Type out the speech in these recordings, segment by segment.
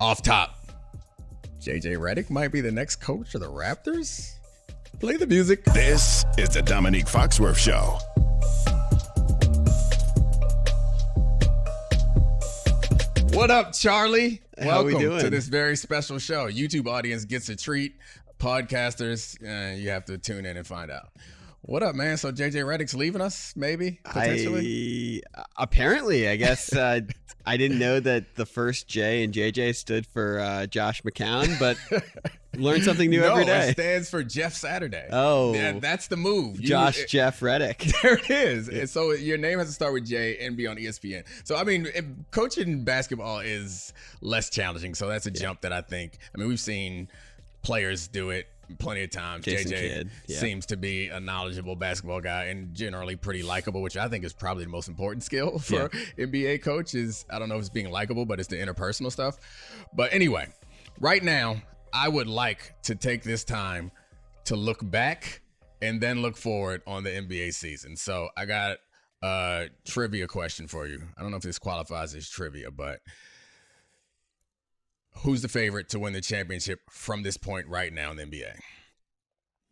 Off top, JJ Redick might be the next coach of the Raptors? Play the music. This is the Domonique Foxworth Show. What up, Charlie? How we Welcome doing? to this very special show. YouTube audience gets a treat. Podcasters, you have to tune in and find out. What up, man? So JJ Redick's leaving us, maybe, potentially? Apparently, I guess. I didn't know that the first J in JJ stood for Josh McCown, but learn something new every day. It stands for Jeff Saturday. Oh. Yeah, that's the move. Jeff Redick. There it is. And so your name has to start with J and be on ESPN. So, I mean, coaching basketball is less challenging. So that's a jump that I think. I mean, we've seen players do it plenty of times. Jason JJ Kidd, seems to be a knowledgeable basketball guy and generally pretty likable, which I think is probably the most important skill for NBA coaches. I don't know if it's being likable, but it's the interpersonal stuff. But anyway, right now, I would like to take this time to look back and then look forward on the NBA season. So I got a trivia question for you. I don't know if this qualifies as trivia, but who's the favorite to win the championship from this point right now in the NBA?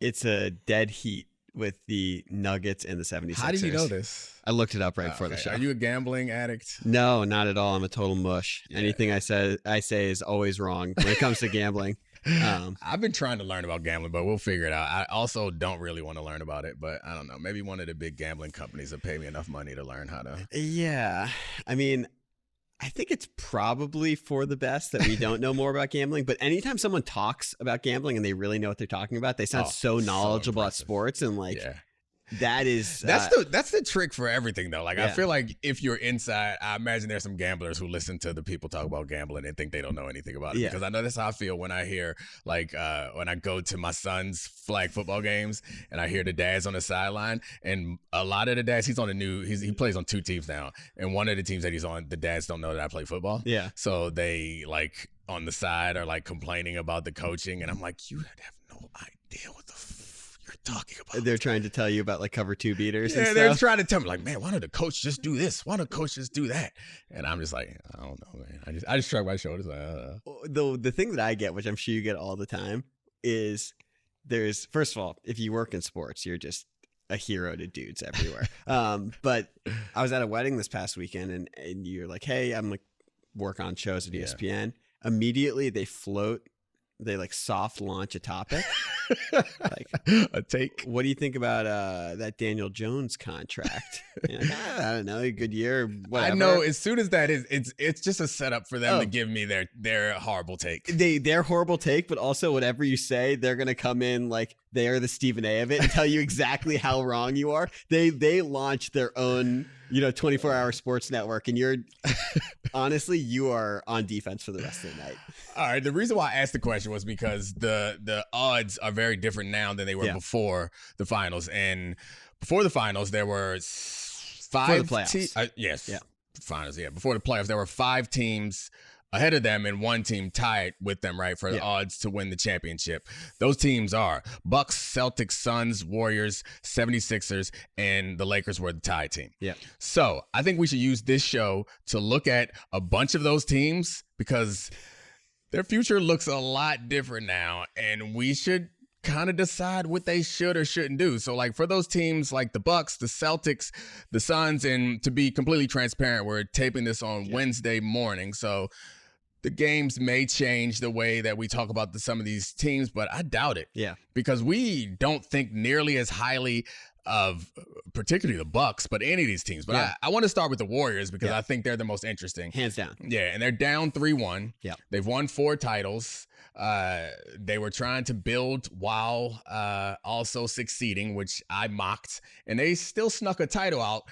It's a dead heat with the Nuggets and the 76ers. How do you know this? I looked it up right before the show. Are you a gambling addict? No, not at all. I'm a total mush. Yeah. Anything I say is always wrong when it comes to gambling. I've been trying to learn about gambling, but we'll figure it out. I also don't really want to learn about it, but I don't know. Maybe one of the big gambling companies will pay me enough money to learn how to. Yeah. I mean, I think it's probably for the best that we don't know more about gambling. But anytime someone talks about gambling and they really know what they're talking about, they sound so knowledgeable about sports and that is that's the trick for everything though. Like I Yeah. feel like if you're inside, I imagine there's some gamblers who listen to the people talk about gambling and think they don't know anything about it. Yeah. Because I know that's how I feel when I hear when I go to my son's flag football games and I hear the dads on the sideline, and a lot of the dads, he plays on two teams now, and one of the teams that he's on, the dads don't know that I play football. Yeah. So they like on the side are like complaining about the coaching, and I'm like, you have no idea what the you're talking about. They're trying to tell you about like cover two beaters. Yeah, and stuff. they're trying to tell me like, man, why don't the coach just do this? Why don't the coach just do that? And I'm just like, I don't know, man. I just shrug my shoulders. Like, The thing that I get, which I'm sure you get all the time, is first of all, if you work in sports, you're just a hero to dudes everywhere. But I was at a wedding this past weekend, and you're like, hey, I'm like work on shows at ESPN. Immediately they like soft launch a topic. Like a take. What do you think about that Daniel Jones contract? Like, I don't know, a good year, whatever. I know. As soon as that is, it's just a setup for them to give me their horrible take. Their horrible take, but also whatever you say, they're gonna come in like they are the Stephen A. of it and tell you exactly how wrong you are. They launch their own 24-hour sports network, and you're honestly you are on defense for the rest of the night. All right. The reason why I asked the question was because the odds are very different now than they were before the finals. And before the finals, there were five Before the playoffs. Finals. Yeah. Before the playoffs, there were 5 teams ahead of them and 1 team tied with them, right, for the odds to win the championship. Those teams are Bucks, Celtics, Suns, Warriors, 76ers, and the Lakers were the tie team. Yeah. So I think we should use this show to look at a bunch of those teams because their future looks a lot different now, and we should kind of decide what they should or shouldn't do. So like for those teams like the Bucks, the Celtics, the Suns, and to be completely transparent, we're taping this on Wednesday morning. So the games may change the way that we talk about some of these teams, but I doubt it. Yeah. Because we don't think nearly as highly of particularly the Bucks, but any of these teams. But I want to start with the Warriors because I think they're the most interesting. Hands down. Yeah, and they're down 3-1. Yeah. They've won 4 titles. They were trying to build while also succeeding, which I mocked, and they still snuck a title out.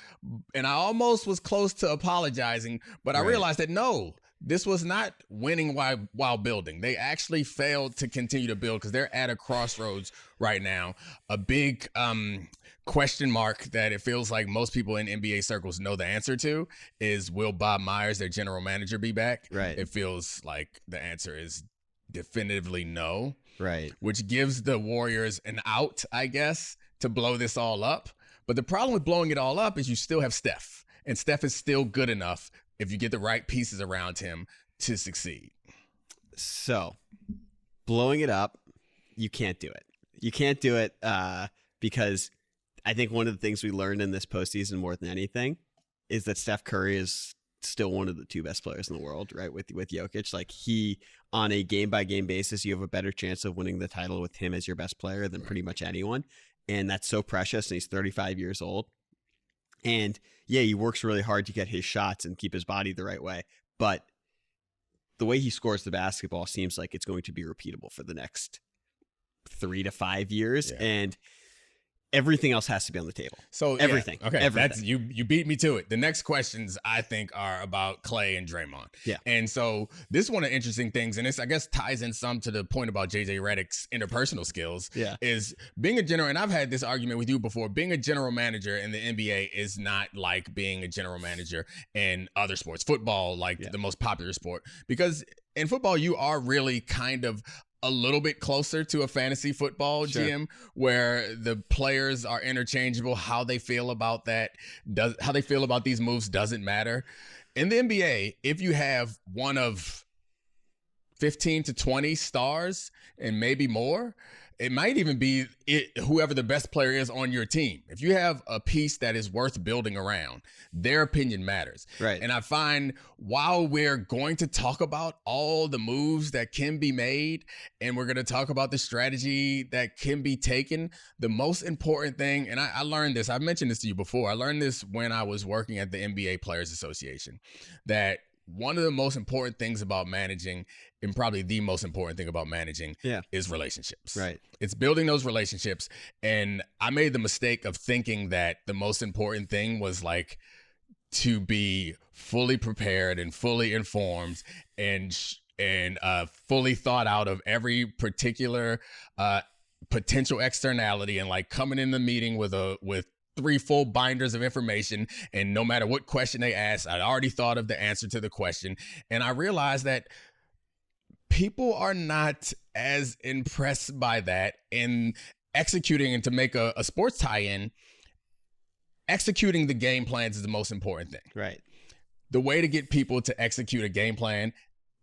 And I almost was close to apologizing, but I realized that no, this was not winning while building. They actually failed to continue to build because they're at a crossroads right now. A big question mark that it feels like most people in NBA circles know the answer to is, will Bob Myers, their general manager, be back? Right. It feels like the answer is definitively no. Right. Which gives the Warriors an out, I guess, to blow this all up. But the problem with blowing it all up is you still have Steph. And Steph is still good enough if you get the right pieces around him to succeed. So, blowing it up, you can't do it. You can't do it because I think one of the things we learned in this postseason more than anything is that Steph Curry is still one of the 2 best players in the world, right? With Jokic, like he, on a game-by-game basis, you have a better chance of winning the title with him as your best player than pretty much anyone. And that's so precious. And he's 35 years old. And yeah, he works really hard to get his shots and keep his body the right way. But the way he scores the basketball seems like it's going to be repeatable for the next 3 to 5 years. Yeah. And everything else has to be on the table. So everything. Yeah. Okay. Everything. That's you beat me to it. The next questions I think are about Klay and Draymond. Yeah. And so this is one of the interesting things, and this I guess ties in some to the point about JJ Redick's interpersonal skills. Yeah. Is being a general, and I've had this argument with you before, being a general manager in the NBA is not like being a general manager in other sports. Football, like the most popular sport. Because in football, you are really kind of a little bit closer to a fantasy football GM where the players are interchangeable. How they feel about that, how they feel about these moves doesn't matter. In the NBA, if you have one of 15 to 20 stars and maybe more, it might even be whoever the best player is on your team. If you have a piece that is worth building around, their opinion matters. Right. And I find while we're going to talk about all the moves that can be made and we're going to talk about the strategy that can be taken, the most important thing, and I learned this, I've mentioned this to you before, I learned this when I was working at the NBA Players Association, that one of the most important things about managing, and probably the most important thing about managing, is relationships. Right. It's building those relationships. And I made the mistake of thinking that the most important thing was like to be fully prepared and fully informed and fully thought out of every particular potential externality, and like coming in the meeting with 3 full binders of information, and no matter what question they asked, I'd already thought of the answer to the question. And I realized that people are not as impressed by that in executing. And to make a sports tie-in, executing the game plans is the most important thing. Right. The way to get people to execute a game plan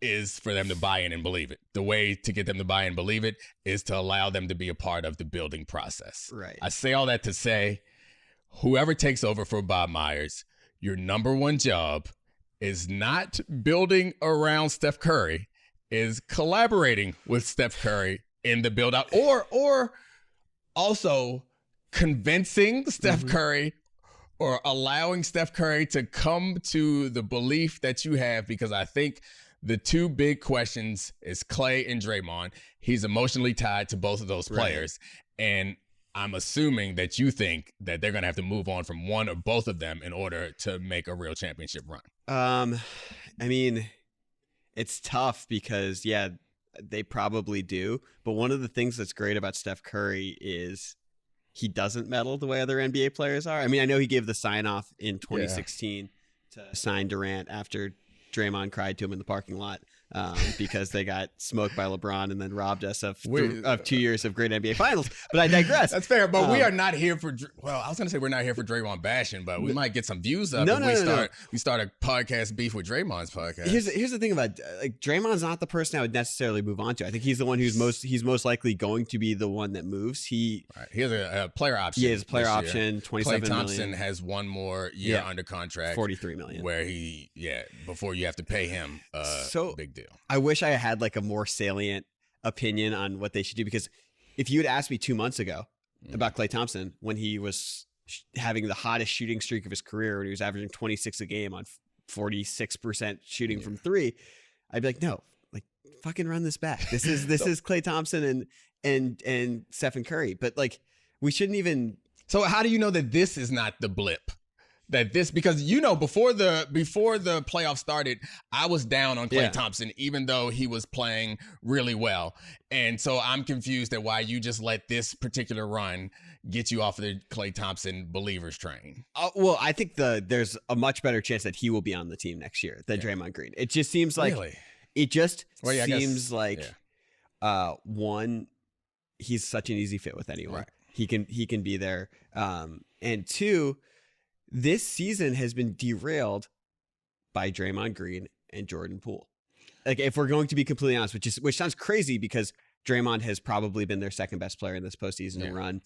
is for them to buy in and believe it. The way to get them to buy in and believe it is to allow them to be a part of the building process. Right. I say all that to say, whoever takes over for Bob Myers, your number one job is not building around Steph Curry, is collaborating with Steph Curry in the build out, or also convincing Steph Curry or allowing Steph Curry to come to the belief that you have, because I think the 2 big questions is Klay and Draymond. He's emotionally tied to both of those players. Right. And I'm assuming that you think that they're going to have to move on from one or both of them in order to make a real championship run. I mean, it's tough because, they probably do. But one of the things that's great about Steph Curry is he doesn't meddle the way other NBA players are. I mean, I know he gave the sign off in 2016 to sign Durant after Draymond cried to him in the parking lot. Because they got smoked by LeBron and then robbed us of 2 years of great NBA Finals. But I digress. That's fair. But we are not here for, I was going to say we're not here for Draymond bashing, but we might get some views up if we start a podcast beef with Draymond's podcast. Here's the thing about, like, Draymond's not the person I would necessarily move on to. I think he's the one he's most likely going to be the one that moves. He has a player option. He has a player option, $27 million. Klay Thompson has one more year under contract. $43 million. Where before you have to pay him big deal. I wish I had like a more salient opinion on what they should do, because if you had asked me 2 months ago about Klay Thompson when he was having the hottest shooting streak of his career, when he was averaging 26 a game on 46% shooting from 3, I'd be like, no, like, fucking run this back. This is Klay Thompson and Stephen Curry. But like, we shouldn't even. So how do you know that this is not the blip? Because before the playoffs started, I was down on Klay Thompson, even though he was playing really well. And so I'm confused at why you just let this particular run get you off of the Klay Thompson believers train. Well, I think there's a much better chance that he will be on the team next year than Draymond Green. It just seems like one, he's such an easy fit with anyone. Right. He can be there. And 2, this season has been derailed by Draymond Green and Jordan Poole. like if we're going to be completely honest, which sounds crazy because Draymond has probably been their second best player in this postseason run,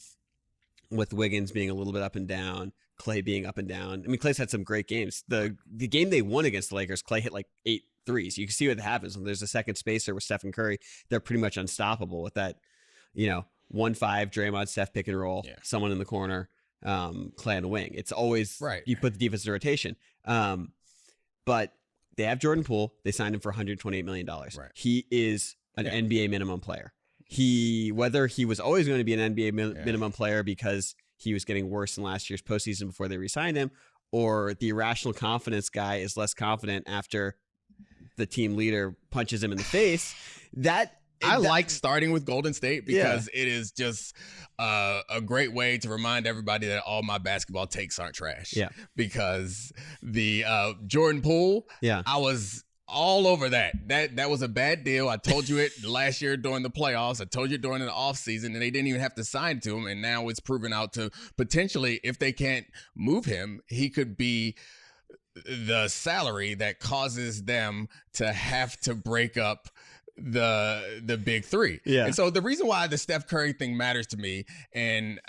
with Wiggins being a little bit up and down, Klay being up and down. I mean, Klay's had some great games. The game they won against the Lakers, Klay hit like 8 threes. You can see what happens when there's a second spacer with Steph and Curry. They're pretty much unstoppable with that, 1-5 Draymond, Steph pick and roll, someone in the corner, Klay on the wing. It's always you put the defense in rotation. But they have Jordan Poole. They signed him for $128 million. Right. He is an NBA minimum player. Whether he was always going to be an NBA minimum player because he was getting worse in last year's postseason before they re-signed him, or the irrational confidence guy is less confident after the team leader punches him in the face. I like starting with Golden State because it is just a great way to remind everybody that all my basketball takes aren't trash. Yeah. Because the Jordan Poole, I was all over that. That was a bad deal. I told you it last year during the playoffs. I told you during the offseason, and they didn't even have to sign to him. And now it's proven out to potentially, if they can't move him, he could be the salary that causes them to have to break up the big three. Yeah. And so the reason why the Steph Curry thing matters to me, and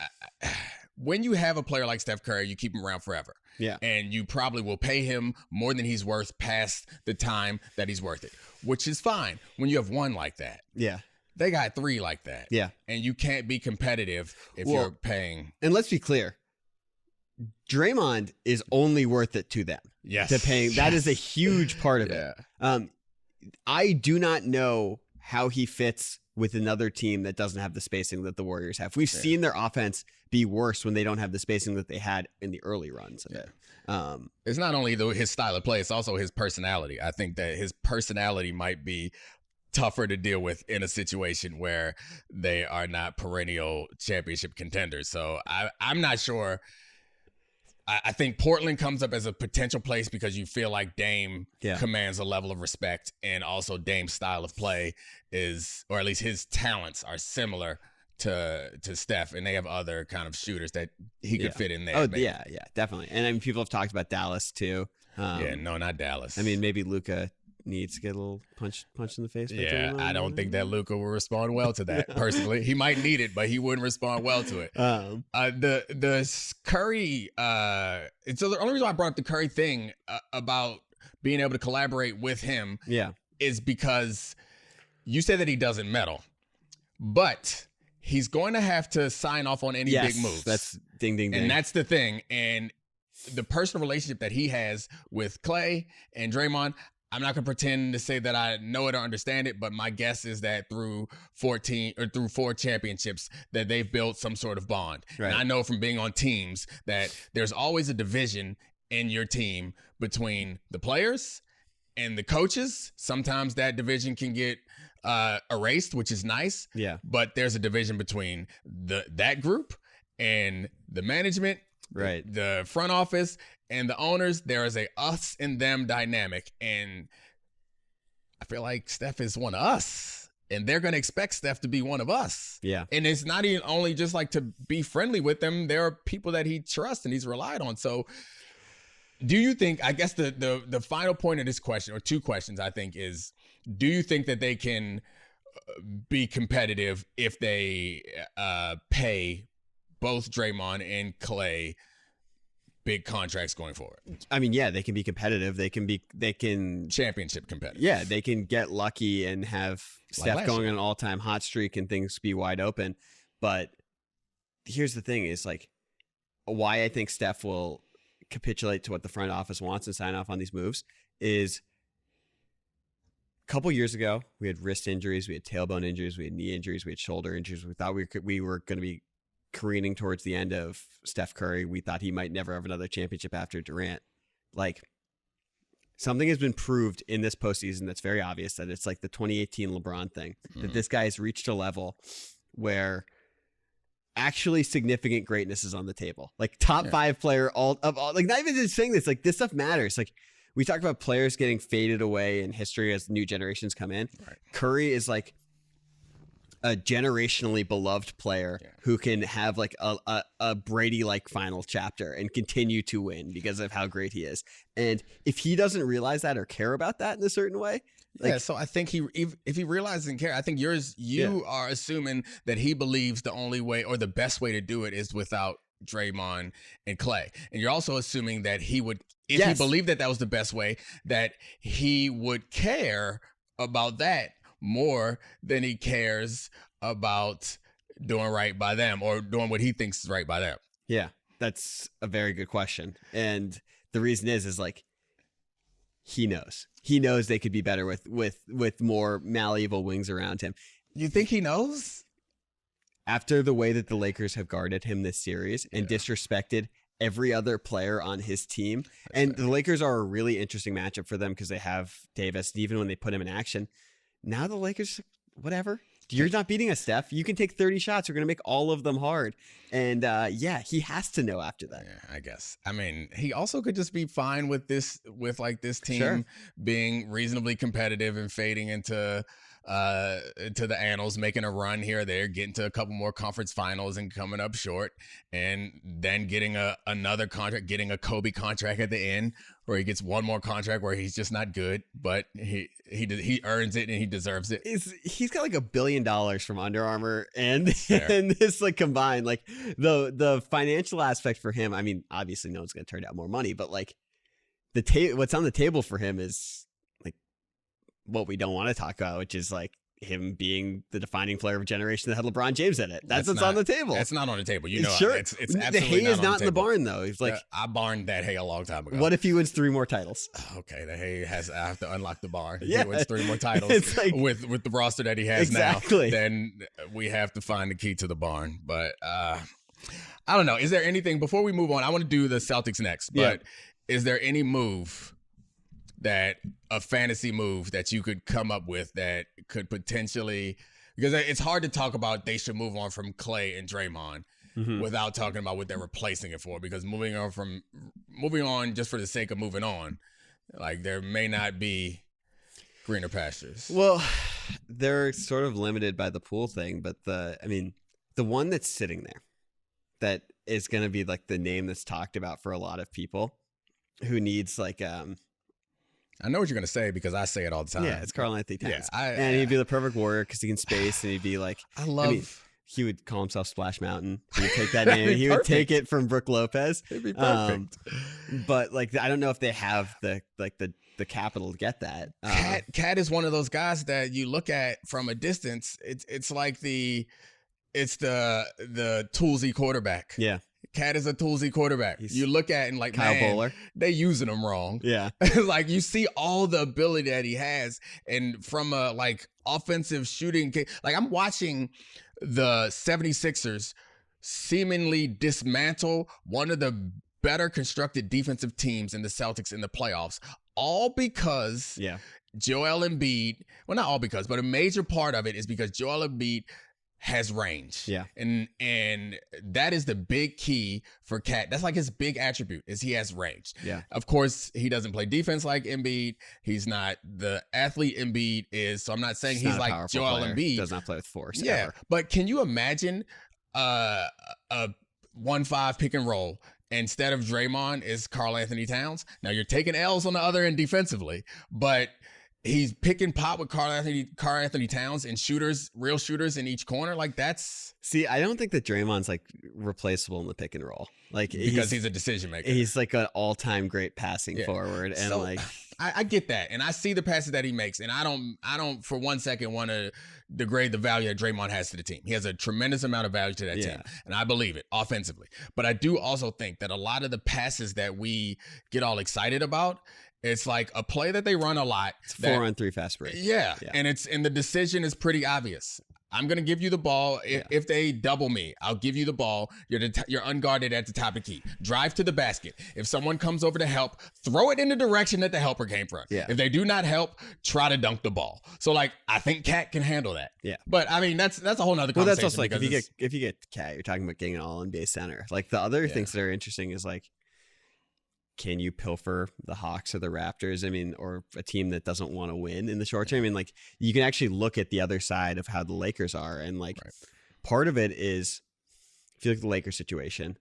when you have a player like Steph Curry, you keep him around forever. Yeah. And you probably will pay him more than he's worth past the time that he's worth it, which is fine when you have one like that. Yeah. They got 3 like that. Yeah. And you can't be competitive if you're paying. And let's be clear. Draymond is only worth it to them. Yes. To paying. That is a huge part of it. I do not know how he fits with another team that doesn't have the spacing that the Warriors have. We've seen their offense be worse when they don't have the spacing that they had in the early runs of it. It's not only his style of play, it's also his personality. I think that his personality might be tougher to deal with in a situation where they are not perennial championship contenders. So I'm not sure. I think Portland comes up as a potential place because you feel like Dame commands a level of respect, and also Dame's style of play is, or at least his talents are similar to Steph, and they have other kind of shooters that he could fit in there. Oh, maybe. Yeah, definitely. And I mean, people have talked about Dallas too. No, not Dallas. I mean, maybe Luka needs to get a little punch in the face. Yeah, I don't think that Luka will respond well to that personally. He might need it, but he wouldn't respond well to it. The Curry, so the only reason I brought up the Curry thing about being able to collaborate with him is because you say that he doesn't meddle, but he's going to have to sign off on any big moves. That's ding, ding, ding. And that's the thing. And the personal relationship that he has with Klay and Draymond, I'm not going to pretend to say that I know it or understand it, but my guess is that through 4 championships that they've built some sort of bond. Right. And I know from being on teams that there's always a division in your team between the players and the coaches. Sometimes that division can get erased, which is nice. Yeah. But there's a division between that group and the management, right, the front office, and the owners. There is a us and them dynamic, and I feel like Steph is one of us, and they're going to expect Steph to be one of us. Yeah. And it's not even only just like to be friendly with them. There are people that he trusts and he's relied on. So do you think, I guess the final point of this question, or 2 questions, I think, is, do you think that they can be competitive if they pay both Draymond and Klay big contracts going forward? I mean, yeah, they can be competitive. They can championship competitive. Yeah, they can get lucky and have Steph going on an all-time hot streak and things be wide open. But here's the thing: is like why I think Steph will capitulate to what the front office wants and sign off on these moves is a couple years ago we had wrist injuries, we had tailbone injuries, we had knee injuries, we had shoulder injuries. We thought we were going to be careening towards the end of Steph Curry. We thought he might never have another championship after Durant. Like, something has been proved in this postseason that's very obvious, that it's like the 2018 LeBron thing, that this guy has reached a level where actually significant greatness is on the table. Like top 5 player, like not even just saying this, like this stuff matters. Like we talk about players getting faded away in history as new generations come in. Right. Curry is like a generationally beloved player who can have like a Brady-like final chapter and continue to win because of how great he is. And if he doesn't realize that or care about that in a certain way, Yeah, so I think if he realizes and care, I think you are assuming that he believes the only way or the best way to do it is without Draymond and Clay. And you're also assuming that he would, if he believed that was the best way, that he would care about that more than he cares about doing right by them or doing what he thinks is right by them. Yeah, that's a very good question. And the reason is like, he knows they could be better with more malleable wings around him. You think he knows? After the way that the Lakers have guarded him this series and disrespected every other player on his team. And the Lakers are a really interesting matchup for them because they have Davis. Even when they put him in action, now the Lakers, whatever. You're not beating us, Steph. You can take 30 shots. We're going to make all of them hard. And he has to know after that. Yeah, I guess. I mean, he also could just be fine with this team being reasonably competitive and fading into the annals, making a run here or there, getting to a couple more conference finals and coming up short, and then getting another contract, getting a Kobe contract at the end, where he gets one more contract where he's just not good, but he earns it and he deserves it. He's got like $1 billion from Under Armour and this like combined, like the financial aspect for him. I mean, obviously no one's going to turn out more money, but like what's on the table for him is like what we don't want to talk about, which is like him being the defining player of a generation that had LeBron James in it. That's what's on the table. It's not on the table. You know, sure. It's absolutely the hay is not in the table. barn though. He's like, I barned that hay a long time ago. What if he wins 3 more titles? Okay, the hay I have to unlock the barn. Yeah. He wins 3 more titles It's like, with the roster that he has now. Then we have to find the key to the barn. But I don't know. Is there anything before we move on? I want to do the Celtics next, but is there any move a fantasy move that you could come up with that could potentially, because it's hard to talk about they should move on from Clay and Draymond without talking about what they're replacing it for, because moving on just for the sake of moving on, like there may not be greener pastures. Well, they're sort of limited by the pool thing, but the one that's sitting there that is going to be like the name that's talked about for a lot of people who needs like I know what you're going to say because I say it all the time. Yeah, it's Karl-Anthony Towns. Yeah, and he'd be the perfect warrior because he can space, and he'd be like, he would call himself Splash Mountain. He would take that name. He would take it from Brooke Lopez. It'd be perfect. But like, I don't know if they have the capital to get that. Cat is one of those guys that you look at from a distance. It's like the toolsy quarterback. Yeah. Cat is a toolsy quarterback. You look at and like, Kyle Bowler. They using him wrong. Yeah. Like you see all the ability that he has, and from a like offensive shooting, like I'm watching the 76ers seemingly dismantle one of the better constructed defensive teams in the Celtics in the playoffs, all because Joel Embiid, well, not all because, but a major part of it is because Joel Embiid has range. Yeah. And that is the big key for Cat. That's like his big attribute is he has range. Yeah. Of course, he doesn't play defense like Embiid. He's not the athlete Embiid is. So I'm not saying he's like Joel Embiid. Does not play with force. Yeah. Ever. But can you imagine a 1-5 pick and roll? Instead of Draymond is Karl-Anthony Towns. Now you're taking L's on the other end defensively, but he's picking pop with Karl-Anthony Towns and real shooters in each corner. Like that's. See, I don't think that Draymond's like replaceable in the pick and roll. Like because he's a decision maker. He's like an all-time great passing forward, and so, like I get that, and I see the passes that he makes, and I don't for one second want to degrade the value that Draymond has to the team. He has a tremendous amount of value to that team, and I believe it offensively. But I do also think that a lot of the passes that we get all excited about, it's like a play that they run a lot. It's 4-on-3 fast break. Yeah. And the decision is pretty obvious. I'm going to give you the ball. If they double me, I'll give you the ball. You're unguarded at the top of the key. Drive to the basket. If someone comes over to help, throw it in the direction that the helper came from. Yeah. If they do not help, try to dunk the ball. So like, I think Cat can handle that. Yeah. But I mean, that's a whole nother conversation. Well, that's also like if you get Cat, you're talking about getting an all-NBA center. Like the other things that are interesting is like, can you pilfer the Hawks or the Raptors? I mean, or a team that doesn't want to win in the short term. I mean, like you can actually look at the other side of how the Lakers are. And like part of it is, if you look at the Lakers situation,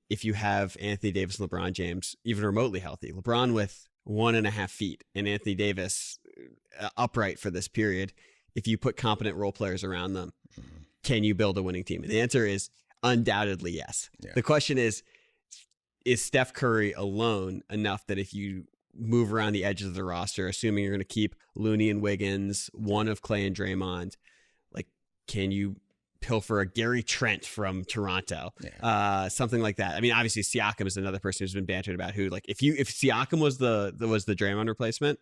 if you have Anthony Davis and LeBron James, even remotely healthy, LeBron with 1.5 feet and Anthony Davis upright for this period, if you put competent role players around them, can you build a winning team? And the answer is undoubtedly yes. Yeah. The question is Steph Curry alone enough that if you move around the edges of the roster, assuming you're going to keep Looney and Wiggins, one of Clay and Draymond, like, can you pilfer a Gary Trent from Toronto? Yeah. Something like that. I mean, obviously Siakam is another person who's been bantered about who, like, if Siakam was the Draymond replacement,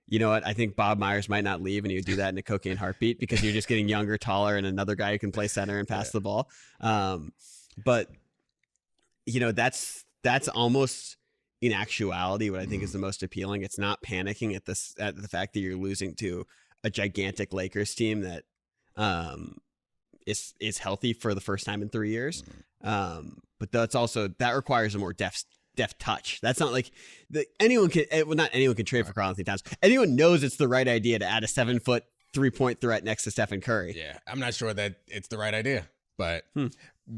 you know what? I think Bob Myers might not leave, and he would do that in a cocaine heartbeat because you're just getting younger, taller, and another guy who can play center and pass the ball. But you know, that's almost in actuality what I think is the most appealing. It's not panicking at the fact that you're losing to a gigantic Lakers team that is healthy for the first time in 3 years. But that requires a more deft touch. That's not like anyone can. Well, not anyone can trade for Karl-Anthony Towns. Anyone knows it's the right idea to add a 7-foot 3-point threat next to Stephen Curry. Yeah, I'm not sure that it's the right idea, but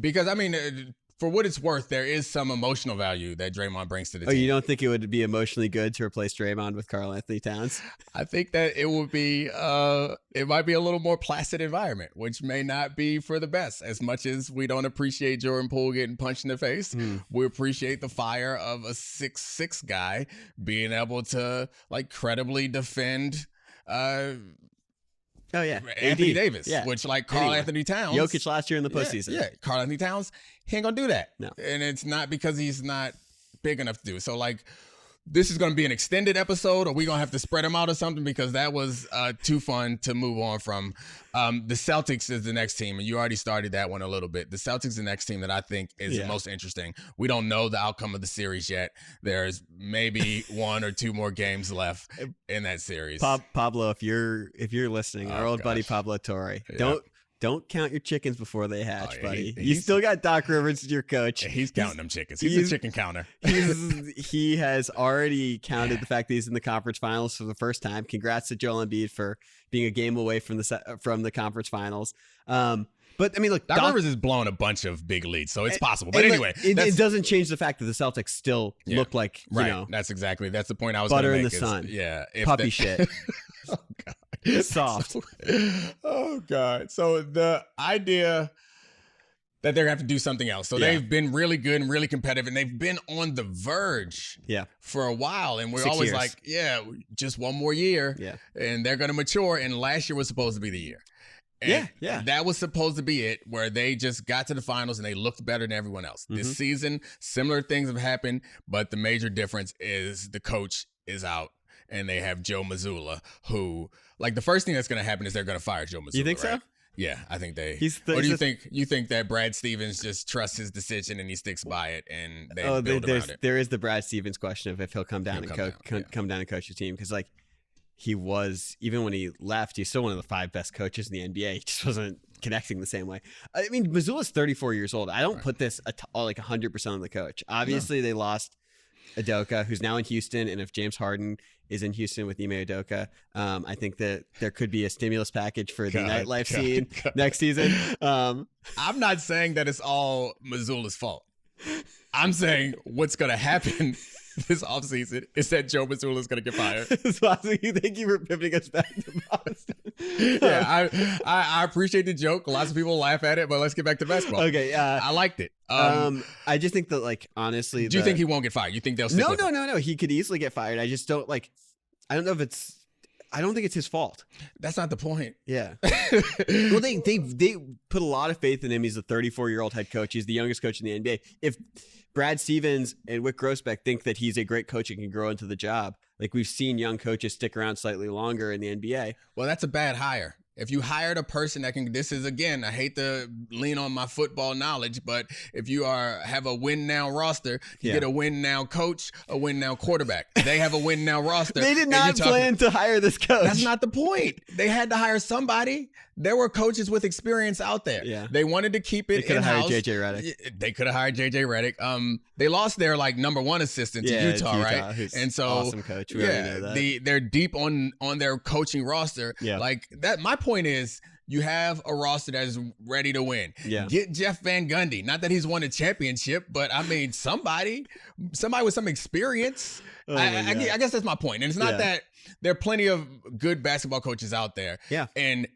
because I mean, for what it's worth, there is some emotional value that Draymond brings to the team. You don't think it would be emotionally good to replace Draymond with Karl-Anthony Towns? I think that it would be, it might be a little more placid environment, which may not be for the best. As much as we don't appreciate Jordan Poole getting punched in the face, we appreciate the fire of a 6'6" guy being able to, like, credibly defend Anthony Davis, which, like, Karl-Anthony Towns. Jokic last year in the postseason. Yeah, Karl-Anthony Towns, he ain't gonna do that. No. And it's not because he's not big enough to do it. So, like, this is gonna be an extended episode, or we gonna have to spread them out or something, because that was too fun to move on from. The Celtics is the next team, and you already started that one a little bit. The Celtics is the next team that I think is the most interesting. We don't know the outcome of the series yet. There's maybe 1 or 2 more games left in that series. Pablo, if you're listening, our old buddy Pablo Torre, don't count your chickens before they hatch, buddy. You still got Doc Rivers as your coach. He's counting them chickens. He's a chicken counter. He has already counted the fact that he's in the conference finals for the first time. Congrats to Joel Embiid for being a game away from the conference finals. But I mean, look, Doc Rivers has blown a bunch of big leads, so it's possible. But anyway, it doesn't change the fact that the Celtics still look like That's the point I was butter going to in the sun. Yeah, puppy shit. Oh God. Soft. Oh God. So the idea that they're gonna have to do something else. So they've been really good and really competitive, and they've been on the verge for a while. And we're 6 always years. like, just one more year. Yeah. And they're gonna mature. And last year was supposed to be the year. And that was supposed to be it, where they just got to the finals and they looked better than everyone else. This season, similar things have happened, but the major difference is the coach is out. And they have Joe Mazzulla, who, like, the first thing that's going to happen is they're going to fire Joe Mazzulla. You think so? Yeah, I think they. Or do you think that Brad Stevens just trusts his decision and he sticks by it, and they build around it? There is the Brad Stevens question of if he'll come down and coach the team, because, like, he was, even when he left, he's still one of the 5 best coaches in the NBA. He just wasn't connecting the same way. I mean, Mazzulla's 34 years old. I don't put this like 100% on the coach. Obviously, they lost Udoka, who's now in Houston, and if James Harden is in Houston with Ime Udoka, I think that there could be a stimulus package for the nightlife scene next season. I'm not saying that it's all Mazzulla's fault. I'm saying what's going to happen this offseason is that Joe Mazzulla is going to get fired. Thank you for pivoting us back to Boston. I appreciate the joke. Lots of people laugh at it, but let's get back to basketball. Okay. I liked it. I just think that, like, honestly. Do you think he won't get fired? You think they'll stick with him? No. He could easily get fired. I just don't, like, I don't think it's his fault. That's not the point. Yeah. Well, they put a lot of faith in him. He's a 34-year-old head coach. He's the youngest coach in the NBA. If Brad Stevens and Wick Grossbeck think that he's a great coach and can grow into the job, like, we've seen young coaches stick around slightly longer in the NBA. Well, that's a bad hire. If you hired a person that can, this is, again, I hate to lean on my football knowledge, but if you have a win now roster, you get a win now coach, a win now quarterback. They have a win now roster. They did not plan to hire this coach. That's not the point. They had to hire somebody. There were coaches with experience out there. Yeah. They wanted to keep it in-house. They could have hired JJ Redick. They could have hired JJ Redick. They lost their, like, number 1 assistant to Utah, right? Who's and so awesome coach. We already know that. They're deep on their coaching roster. Yeah. Like that. My point is, You have a roster that is ready to win. Yeah. Get Jeff Van Gundy. Not that he's won a championship, but I mean, somebody with some experience. Oh I guess that's my point. And it's not that there are plenty of good basketball coaches out there. Yeah. And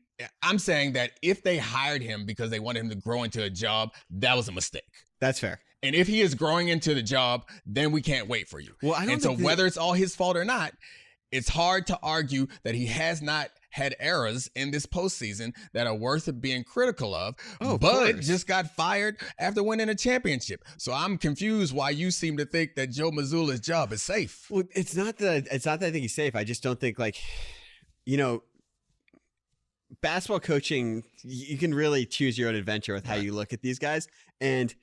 I'm saying that if they hired him because they wanted him to grow into a job, that was a mistake. That's fair. And if he is growing into the job, then we can't wait for you. Well, I don't. And so whether it's all his fault or not, it's hard to argue that he has not had errors in this postseason that are worth being critical of. Oh, Bud just got fired after winning a championship. So I'm confused why you seem to think that Joe Mazzulla's job is safe. Well, it's not that I think he's safe. I just don't think, like, you know, basketball coaching, you can really choose your own adventure with how you look at these guys. And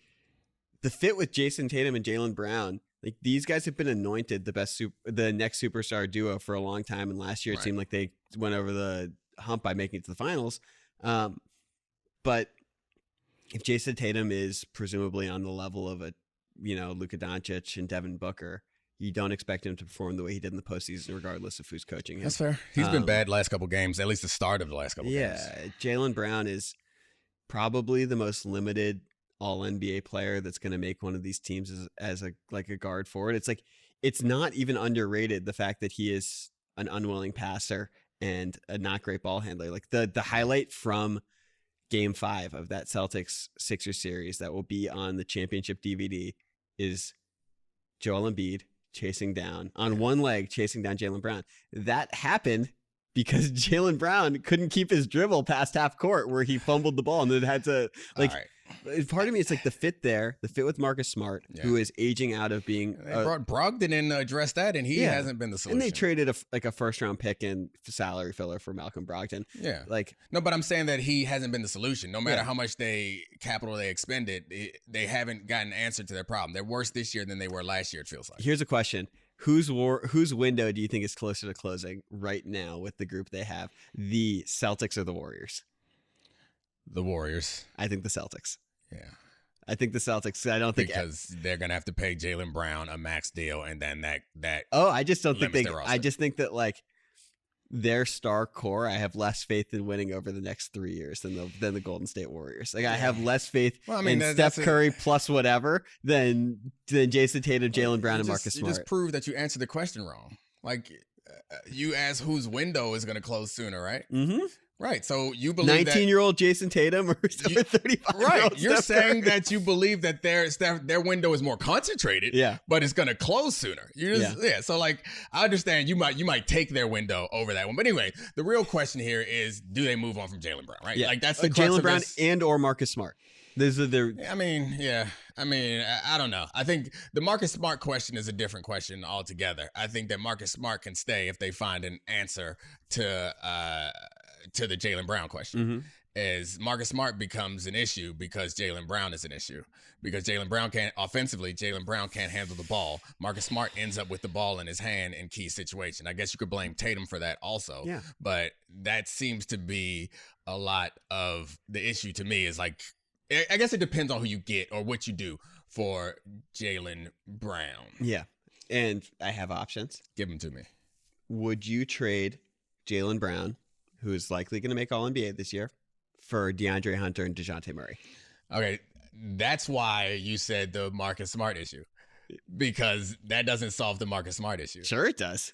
the fit with Jason Tatum and Jaylen Brown, like, these guys have been anointed the next superstar duo for a long time. And last year it seemed like they went over the hump by making it to the finals. But if Jason Tatum is presumably on the level of a, you know, Luka Doncic and Devin Booker, you don't expect him to perform the way he did in the postseason, regardless of who's coaching him. That's fair. He's been bad last couple games, at least the start of the last couple games. Yeah, Jaylen Brown is probably the most limited all-NBA player that's going to make one of these teams as a guard forward. It's like, it's not even underrated, the fact that he is an unwilling passer and a not great ball handler. Like, the highlight from Game 5 of that Celtics Sixers series that will be on the championship DVD is Joel Embiid chasing down Jaylen Brown. That happened because Jaylen Brown couldn't keep his dribble past half court, where he fumbled the ball and then had to, like, part of me, it's like the fit with Marcus Smart, who is aging out of being. They brought Brogdon in to address that, and he hasn't been the solution. And they traded a first round pick and salary filler for Malcolm Brogdon. Yeah, like, no, but I'm saying that he hasn't been the solution. No matter how much capital they expended, they haven't gotten an answer to their problem. They're worse this year than they were last year, it feels like. Here's a question. Whose window do you think is closer to closing right now with the group they have? The Celtics or the Warriors? The Warriors. I think the Celtics. Yeah. I think the Celtics. I don't think, because they're gonna have to pay Jaylen Brown a max deal, and then that. Oh, I just don't think I just think that, like, their star core, I have less faith in winning over the next 3 years than the Golden State Warriors. Like, I have less faith in Steph Curry plus whatever than Jason Tatum, Jaylen Brown, and Marcus Smart. You just proved that you answered the question wrong. Like, you asked whose window is going to close sooner, right? Mm-hmm. Right. So you believe 19-year-old Jason Tatum or 35-year-old right. You're Steph saying Curry. that you believe that their window is more concentrated, but it's going to close sooner. So, like, I understand you might take their window over that one, but anyway, the real question here is, do they move on from Jaylen Brown? Right? Yeah. Like, that's the Jaylen Brown and or Marcus Smart. These are their. I mean, I don't know. I think the Marcus Smart question is a different question altogether. I think that Marcus Smart can stay if they find an answer to the Jaylen Brown question. Mm-hmm. Is Marcus Smart becomes an issue because Jaylen Brown is an issue. Because Jaylen Brown can't handle the ball. Marcus Smart ends up with the ball in his hand in key situation. I guess you could blame Tatum for that also. Yeah. But that seems to be a lot of the issue to me, is like, I guess it depends on who you get or what you do for Jaylen Brown. Yeah. And I have options. Give them to me. Would you trade Jaylen Brown, who is likely going to make All-NBA this year, for DeAndre Hunter and DeJounte Murray? Okay, that's why you said the Marcus Smart issue, because that doesn't solve the Marcus Smart issue. Sure it does.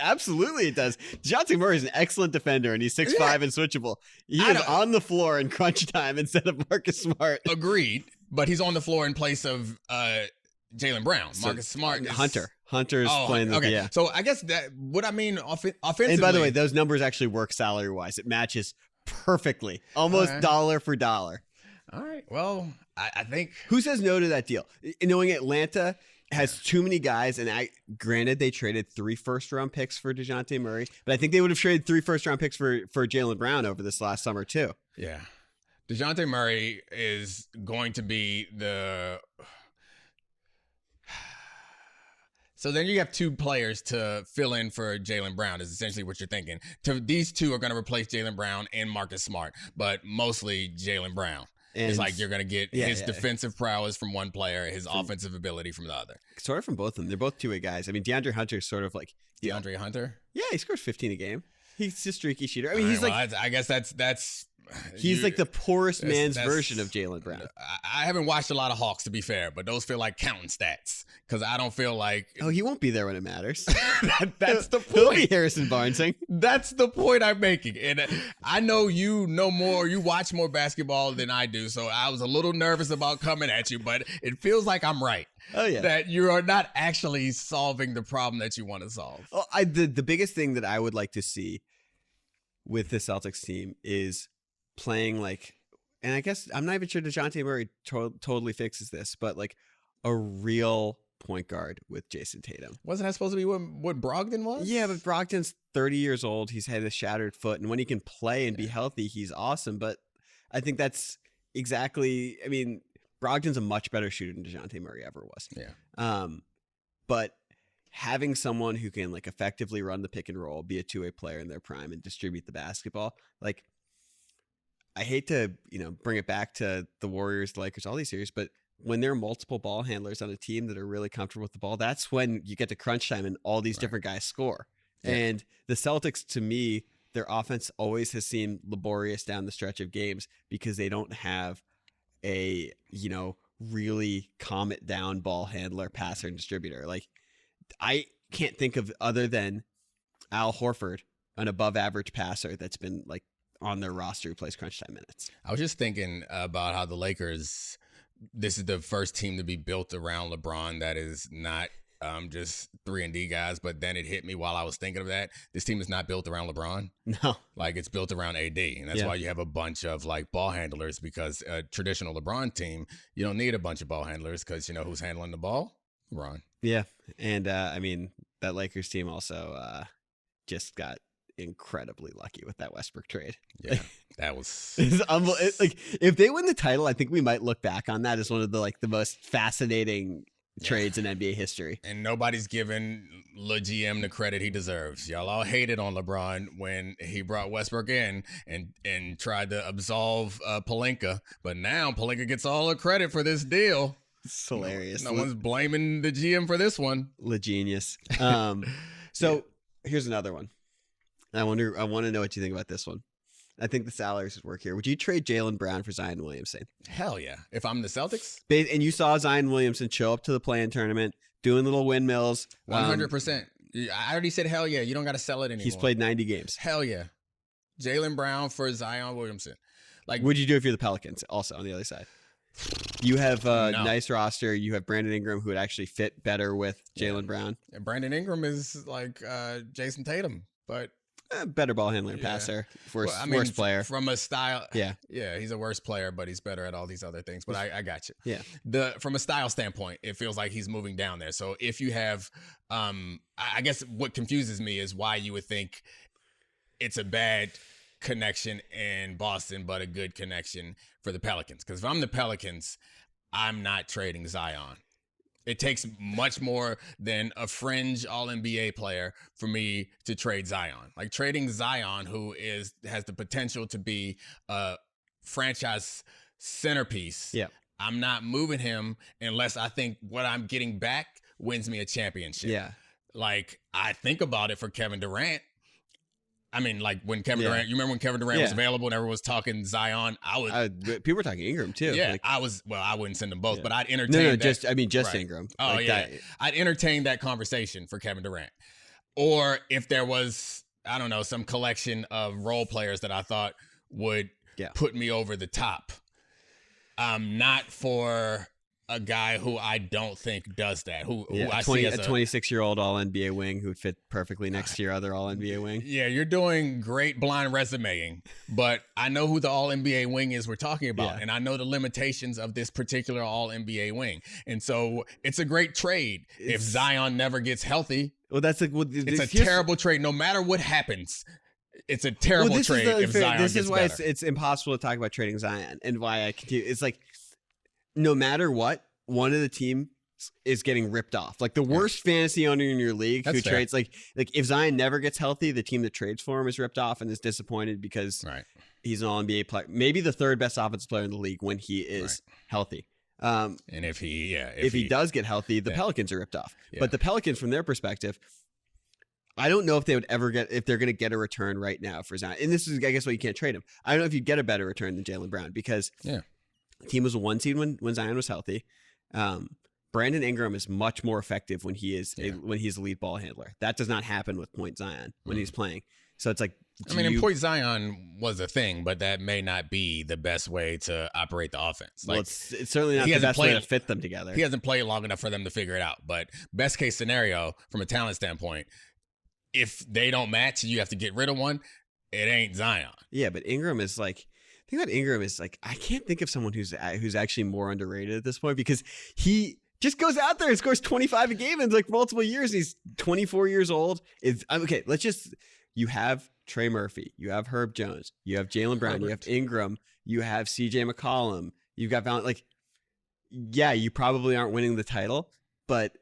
Absolutely it does. DeJounte Murray is an excellent defender, and he's 6'5" and switchable. He is on the floor in crunch time instead of Marcus Smart. Agreed, but he's on the floor in place of Jaylen Brown. Marcus Smart is... Hunter's playing the... Okay, yeah. So I guess that what I mean offensively... And by the way, those numbers actually work salary-wise. It matches perfectly. Almost dollar for dollar. All right. Well, I think... Who says no to that deal? Knowing Atlanta has too many guys, and granted they traded 3 first-round picks for DeJounte Murray, but I think they would have traded 3 first-round picks for Jaylen Brown over this last summer too. Yeah. DeJounte Murray is going to be the... So then you have 2 players to fill in for Jaylen Brown is essentially what you're thinking. These 2 are going to replace Jaylen Brown and Marcus Smart, but mostly Jaylen Brown. And it's like you're going to get his defensive prowess from one player, his offensive ability from the other. Sort of from both of them. They're both two-way guys. I mean, DeAndre Hunter is sort of like... DeAndre Hunter? Yeah, he scores 15 a game. He's a streaky shooter. I mean, he's like, I guess that's. He's like the poorest man's version of Jaylen Brown. I haven't watched a lot of Hawks, to be fair, but those feel like counting stats because I don't feel like. Oh, he won't be there when it matters. That's the point. He'll be Harrison Barnesing. That's the point I'm making. And I know you know more, you watch more basketball than I do, so I was a little nervous about coming at you, but it feels like I'm right. Oh, yeah. That you are not actually solving the problem that you want to solve. Oh, the biggest thing that I would like to see with the Celtics team is playing like, and I guess I'm not even sure DeJounte Murray totally fixes this, but like a real point guard with Jason Tatum. Wasn't that supposed to be what Brogdon was? Yeah, but Brogdon's 30 years old. He's had a shattered foot, and when he can play and be healthy, he's awesome. But I think that's exactly, I mean, Brogdon's a much better shooter than DeJounte Murray ever was. Yeah. But having someone who can like effectively run the pick and roll, be a two-way player in their prime, and distribute the basketball, like, I hate to, bring it back to the Warriors, the Lakers, all these series, but when there are multiple ball handlers on a team that are really comfortable with the ball, that's when you get to crunch time and all these different guys score. Yeah. And the Celtics, to me, their offense always has seemed laborious down the stretch of games because they don't have a, really calm it down ball handler, passer, and distributor. Like, I can't think of other than Al Horford, an above average passer that's been like on their roster who plays crunch time minutes. I was just thinking about how the Lakers, this is the first team to be built around LeBron that is not just 3-and-D guys, but then it hit me while I was thinking of that. This team is not built around LeBron. No. Like, it's built around AD, and that's why you have a bunch of like ball handlers, because a traditional LeBron team, you don't need a bunch of ball handlers because who's handling the ball? LeBron. Yeah. And I mean, that Lakers team also just got incredibly lucky with that Westbrook trade. Yeah, that was like, if they win the title, I think we might look back on that as one of the the most fascinating trades in NBA history. And nobody's giving Le GM the credit he deserves. Y'all all hated on LeBron when he brought Westbrook in and tried to absolve Pelinka, but now Pelinka gets all the credit for this deal. It's hilarious. No one's blaming the GM for this one. Le genius. So here's another one. I want to know what you think about this one. I think the salaries would work here. Would you trade Jaylen Brown for Zion Williamson? Hell yeah. If I'm the Celtics? And you saw Zion Williamson show up to the play-in tournament, doing little windmills. 100%. I already said hell yeah. You don't got to sell it anymore. He's played 90 games. Hell yeah. Jaylen Brown for Zion Williamson. Like, what'd you do if you're the Pelicans also on the other side? You have a nice roster. You have Brandon Ingram, who would actually fit better with Jaylen Brown. And Brandon Ingram is like Jason Tatum, but better ball handler and passer. Worst player. From a style. Yeah, he's a worse player, but he's better at all these other things. But I got you. Yeah. From a style standpoint, it feels like he's moving down there. So if you have, I guess what confuses me is why you would think it's a bad connection in Boston, but a good connection for the Pelicans. Because if I'm the Pelicans, I'm not trading Zion. It takes much more than a fringe All-NBA player for me to trade Zion. Like, trading Zion, who has the potential to be a franchise centerpiece. Yeah. I'm not moving him unless I think what I'm getting back wins me a championship. Yeah. Like, I think about it for Kevin Durant. I mean, like, when Kevin Durant, you remember when Kevin Durant was available and everyone was talking Zion? People were talking Ingram too. Yeah, I wouldn't send them both, but I'd entertain just Ingram. Oh, like yeah. I'd entertain that conversation for Kevin Durant. Or if there was, I don't know, some collection of role players that I thought would put me over the top. Not for a guy who I don't think does that. Who I see as a 26-year-old All-NBA wing who would fit perfectly next to your other All-NBA wing. Yeah, you're doing great blind resumeing, but I know who the All-NBA wing is we're talking about, and I know the limitations of this particular All-NBA wing. And so it's a great trade if Zion never gets healthy. Well, it's a terrible trade. No matter what happens, it's a terrible trade if Zion gets better. This is why it's impossible to talk about trading Zion, and why I continue. It's like, no matter what, one of the team is getting ripped off. Like the worst fantasy owner in your league who trades, like if Zion never gets healthy, the team that trades for him is ripped off and is disappointed because he's an All-NBA player, maybe the third best offensive player in the league when he is healthy. And if he does get healthy, the Pelicans are ripped off. Yeah. But the Pelicans, from their perspective, I don't know if they would ever if they're going to get a return right now for Zion. And this is, I guess, why you can't trade him. I don't know if you'd get a better return than Jaylen Brown because the team was a 1 seed when Zion was healthy. Brandon Ingram is much more effective when he's a lead ball handler. That does not happen with Point Zion when he's playing. So it's like, and Point Zion was a thing, but that may not be the best way to operate the offense. Like, well, it's certainly not the best way to fit them together. He hasn't played long enough for them to figure it out. But best case scenario, from a talent standpoint, if they don't match, you have to get rid of one. It ain't Zion. Yeah, but Ingram is like, the thing about Ingram is like, I can't think of someone who's actually more underrated at this point because he just goes out there and scores 25 a game in like multiple years. He's 24 years old. Okay, you have Trey Murphy, you have Herb Jones, you have Jaylen Brown, you have Ingram, you have CJ McCollum, you've got you probably aren't winning the title, but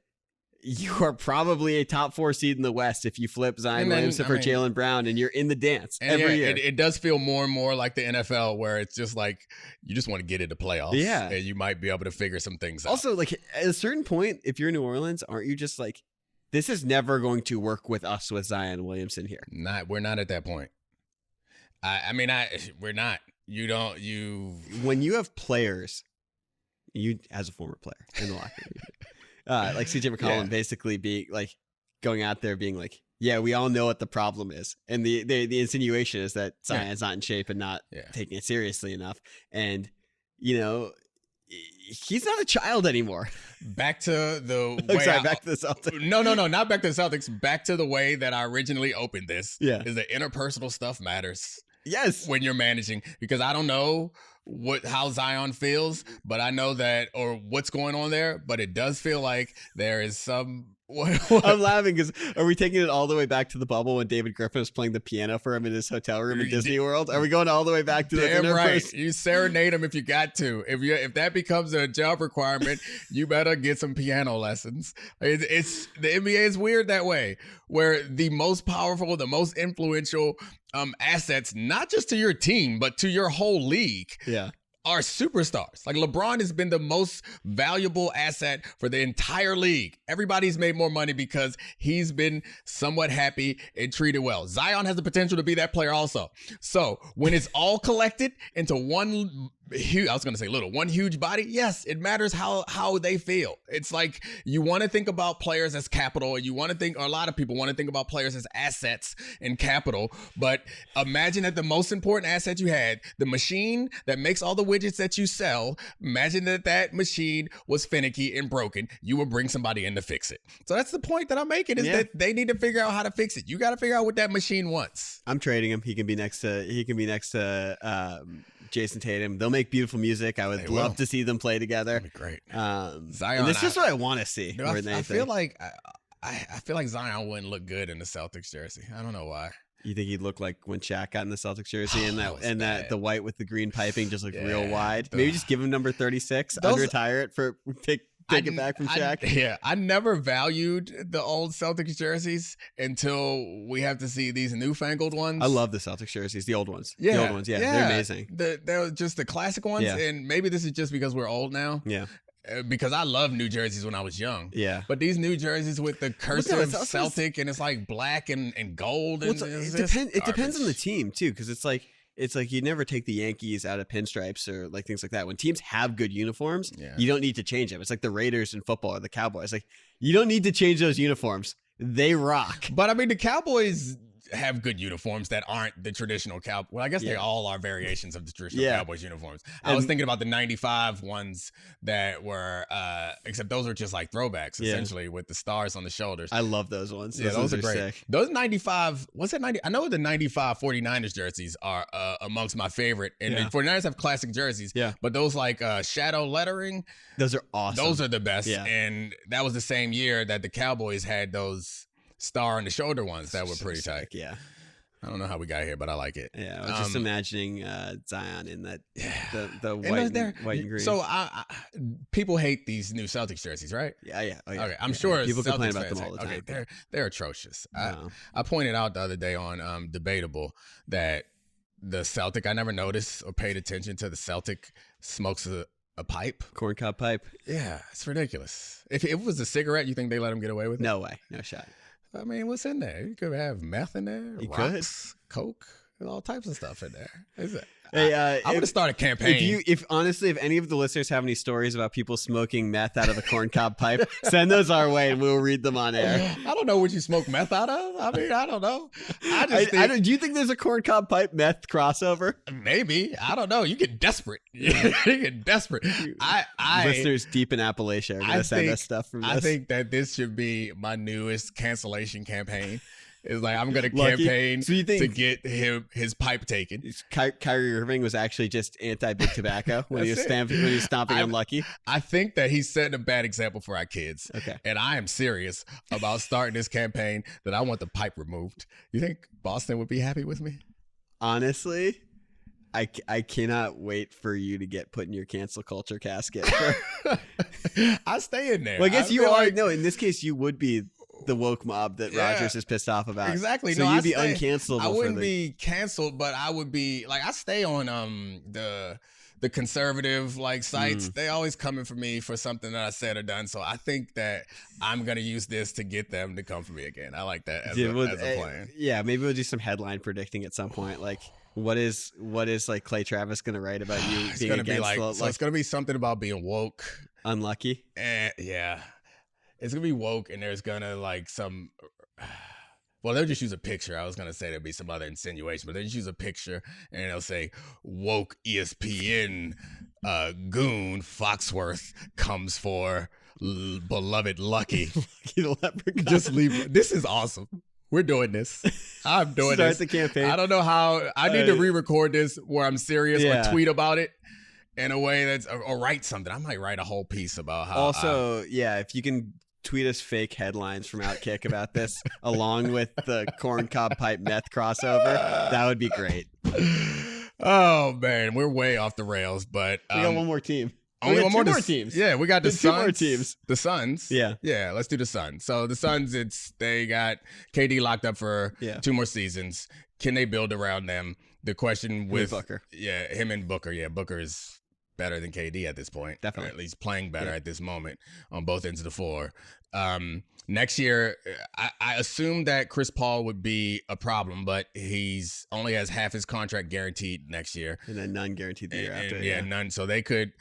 you are probably a top 4 seed in the West if you flip Zion Williamson for Jaylen Brown and you're in the dance every year. It does feel more and more like the NFL where it's just like you just want to get into playoffs. Yeah. And you might be able to figure some things out. Also, like at a certain point, if you're in New Orleans, aren't you just like, this is never going to work with us with Zion Williamson here? We're not at that point. We're not. When you have players, you as a former player in the locker room, like CJ McCollum basically being like going out there being like, yeah, we all know what the problem is. And the insinuation is that Zion's not in shape and not taking it seriously enough. And, he's not a child anymore. Back to the way back to the Celtics. No, not back to the Celtics. Back to the way that I originally opened this. Yeah. Is that interpersonal stuff matters. Yes. When you're managing, because I don't know how Zion feels, but I know that, or what's going on there, but it does feel like there is some. I'm laughing because are we taking it all the way back to the bubble when David Griffin was playing the piano for him in his hotel room in Disney World? Are we going all the way back to the Damn right. You serenade him if you got to. If that becomes a job requirement, you better get some piano lessons. It's the NBA is weird that way, where the most powerful, the most influential assets, not just to your team, but to your whole league. Yeah. Are superstars. Like LeBron has been the most valuable asset for the entire league. Everybody's made more money because he's been somewhat happy and treated well. Zion has the potential to be that player also. So when it's all collected into one huge body, yes, it matters how they feel. It's like you want to think about players as capital, and you want to think, or a lot of people want to think about players as assets and capital. But imagine that the most important asset you had, the machine that makes all the widgets that you sell, imagine that machine was finicky and broken. You would bring somebody in to fix it. So that's the point that I'm making, is that they need to figure out how to fix it. You got to figure out what that machine wants. I'm trading him. He can be next to Jason Tatum. They'll make beautiful music. I would love to see them play together. That'd be great. Zion, and this is what I want to see. I feel like Zion wouldn't look good in the Celtics jersey. I don't know why. You think he'd look like when Shaq got in the Celtics jersey and that the white with the green piping just looked real wide? Maybe just give him number 36, unretire it for take it back from Shaq. I never valued the old Celtics jerseys until we have to see these newfangled ones. I love the Celtics jerseys, the old ones. The old ones, they're amazing. They're just the classic ones, and maybe this is just because we're old now. Yeah. Because I loved New Jerseys when I was young. Yeah. But these New Jerseys with the cursive Celtic and it's like black and gold. And it depends on the team too, because it's like you never take the Yankees out of pinstripes or like things like that. When teams have good uniforms, you don't need to change them. It's like the Raiders in football or the Cowboys. Like you don't need to change those uniforms. They rock. But I mean, the Cowboys have good uniforms that aren't the traditional Cowboys. Well, I guess they all are variations of the traditional Cowboys uniforms. I was thinking about the 95 ones that were, except those are just like throwbacks, essentially, with the stars on the shoulders. I love those ones. Those are great. Sick. Those 95, what's that 90? I know the 95 49ers jerseys are amongst my favorite. And the 49ers have classic jerseys. Yeah. But those like shadow lettering. Those are awesome. Those are the best. Yeah. And that was the same year that the Cowboys had those star on the shoulder ones that were pretty tight. Yeah. I don't know how we got here, but I like it. Yeah, I was just imagining Zion in that the white and green. So people hate these new Celtics jerseys, right? Yeah. Oh, yeah. Okay, I'm sure people Celtics complain about them all the time. Okay, they're atrocious. No. I pointed out the other day on Debatable that the Celtic, I never noticed or paid attention to the Celtic smokes a pipe. Corncob pipe. Yeah, it's ridiculous. If it was a cigarette, you think they let him get away with it? No way. No shot. I mean, what's in there? You could have meth in there, You rocks, coke, and all types of stuff in there. Hey, I'm gonna start a campaign. If any of the listeners have any stories about people smoking meth out of a corncob pipe, send those our way and we'll read them on air. I don't know what you smoke meth out of. I mean, I don't know. Do you think there's a corncob pipe meth crossover? Maybe. I don't know. You get desperate. You get desperate. Listeners deep in Appalachia are going to send us stuff from this. I think that this should be my newest cancellation campaign. It's like I'm going to campaign to get his pipe taken. Kyrie Irving was actually just anti-big tobacco when he was stomping Unlucky. I think that he's setting a bad example for our kids. Okay. And I am serious about starting this campaign that I want the pipe removed. You think Boston would be happy with me? Honestly, I cannot wait for you to get put in your cancel culture casket. I stay in there. Well, I guess you are. No, in this case, you would be the woke mob that Rodgers is pissed off about. Exactly. So you'd be uncancelable. I wouldn't be canceled, but I would be like, I stay on the conservative like sites. They always coming for me for something that I said or done. So I think that I'm gonna use this to get them to come for me again. I like that as a plan. Yeah, maybe we'll do some headline predicting at some point. Like, what is like Clay Travis gonna write about you being against? It's gonna be something about being woke, unlucky. Yeah. It's going to be woke, and there's going to, like, some... Well, they'll just use a picture. I was going to say there'll be some other insinuation, but they'll just use a picture, and they'll say, woke ESPN goon Foxworth comes for beloved Lucky. Lucky the leprechaun. Just leave. This is awesome. We're doing this. I'm doing this. Start the campaign. I don't know how... I need to re-record this where I'm serious or tweet about it in a way that's... Or write something. I might write a whole piece about how... Also, if you can... tweet us fake headlines from Outkick about this, along with the corncob pipe meth crossover. That would be great. Oh man, we're way off the rails, but we got one more team. Only one more teams. Yeah, we got the Suns. 2 more teams. The Suns. Yeah. Let's do the Suns. So the Suns, they got KD locked up for 2 more seasons. Can they build around them? The question with Booker. Yeah, him and Booker. Yeah, Booker is better than KD at this point. Definitely. Or at least playing better at this moment on both ends of the floor. Next year, I assume that Chris Paul would be a problem, but he's only has half his contract guaranteed next year. And then none guaranteed the year after. Yeah, none. So they could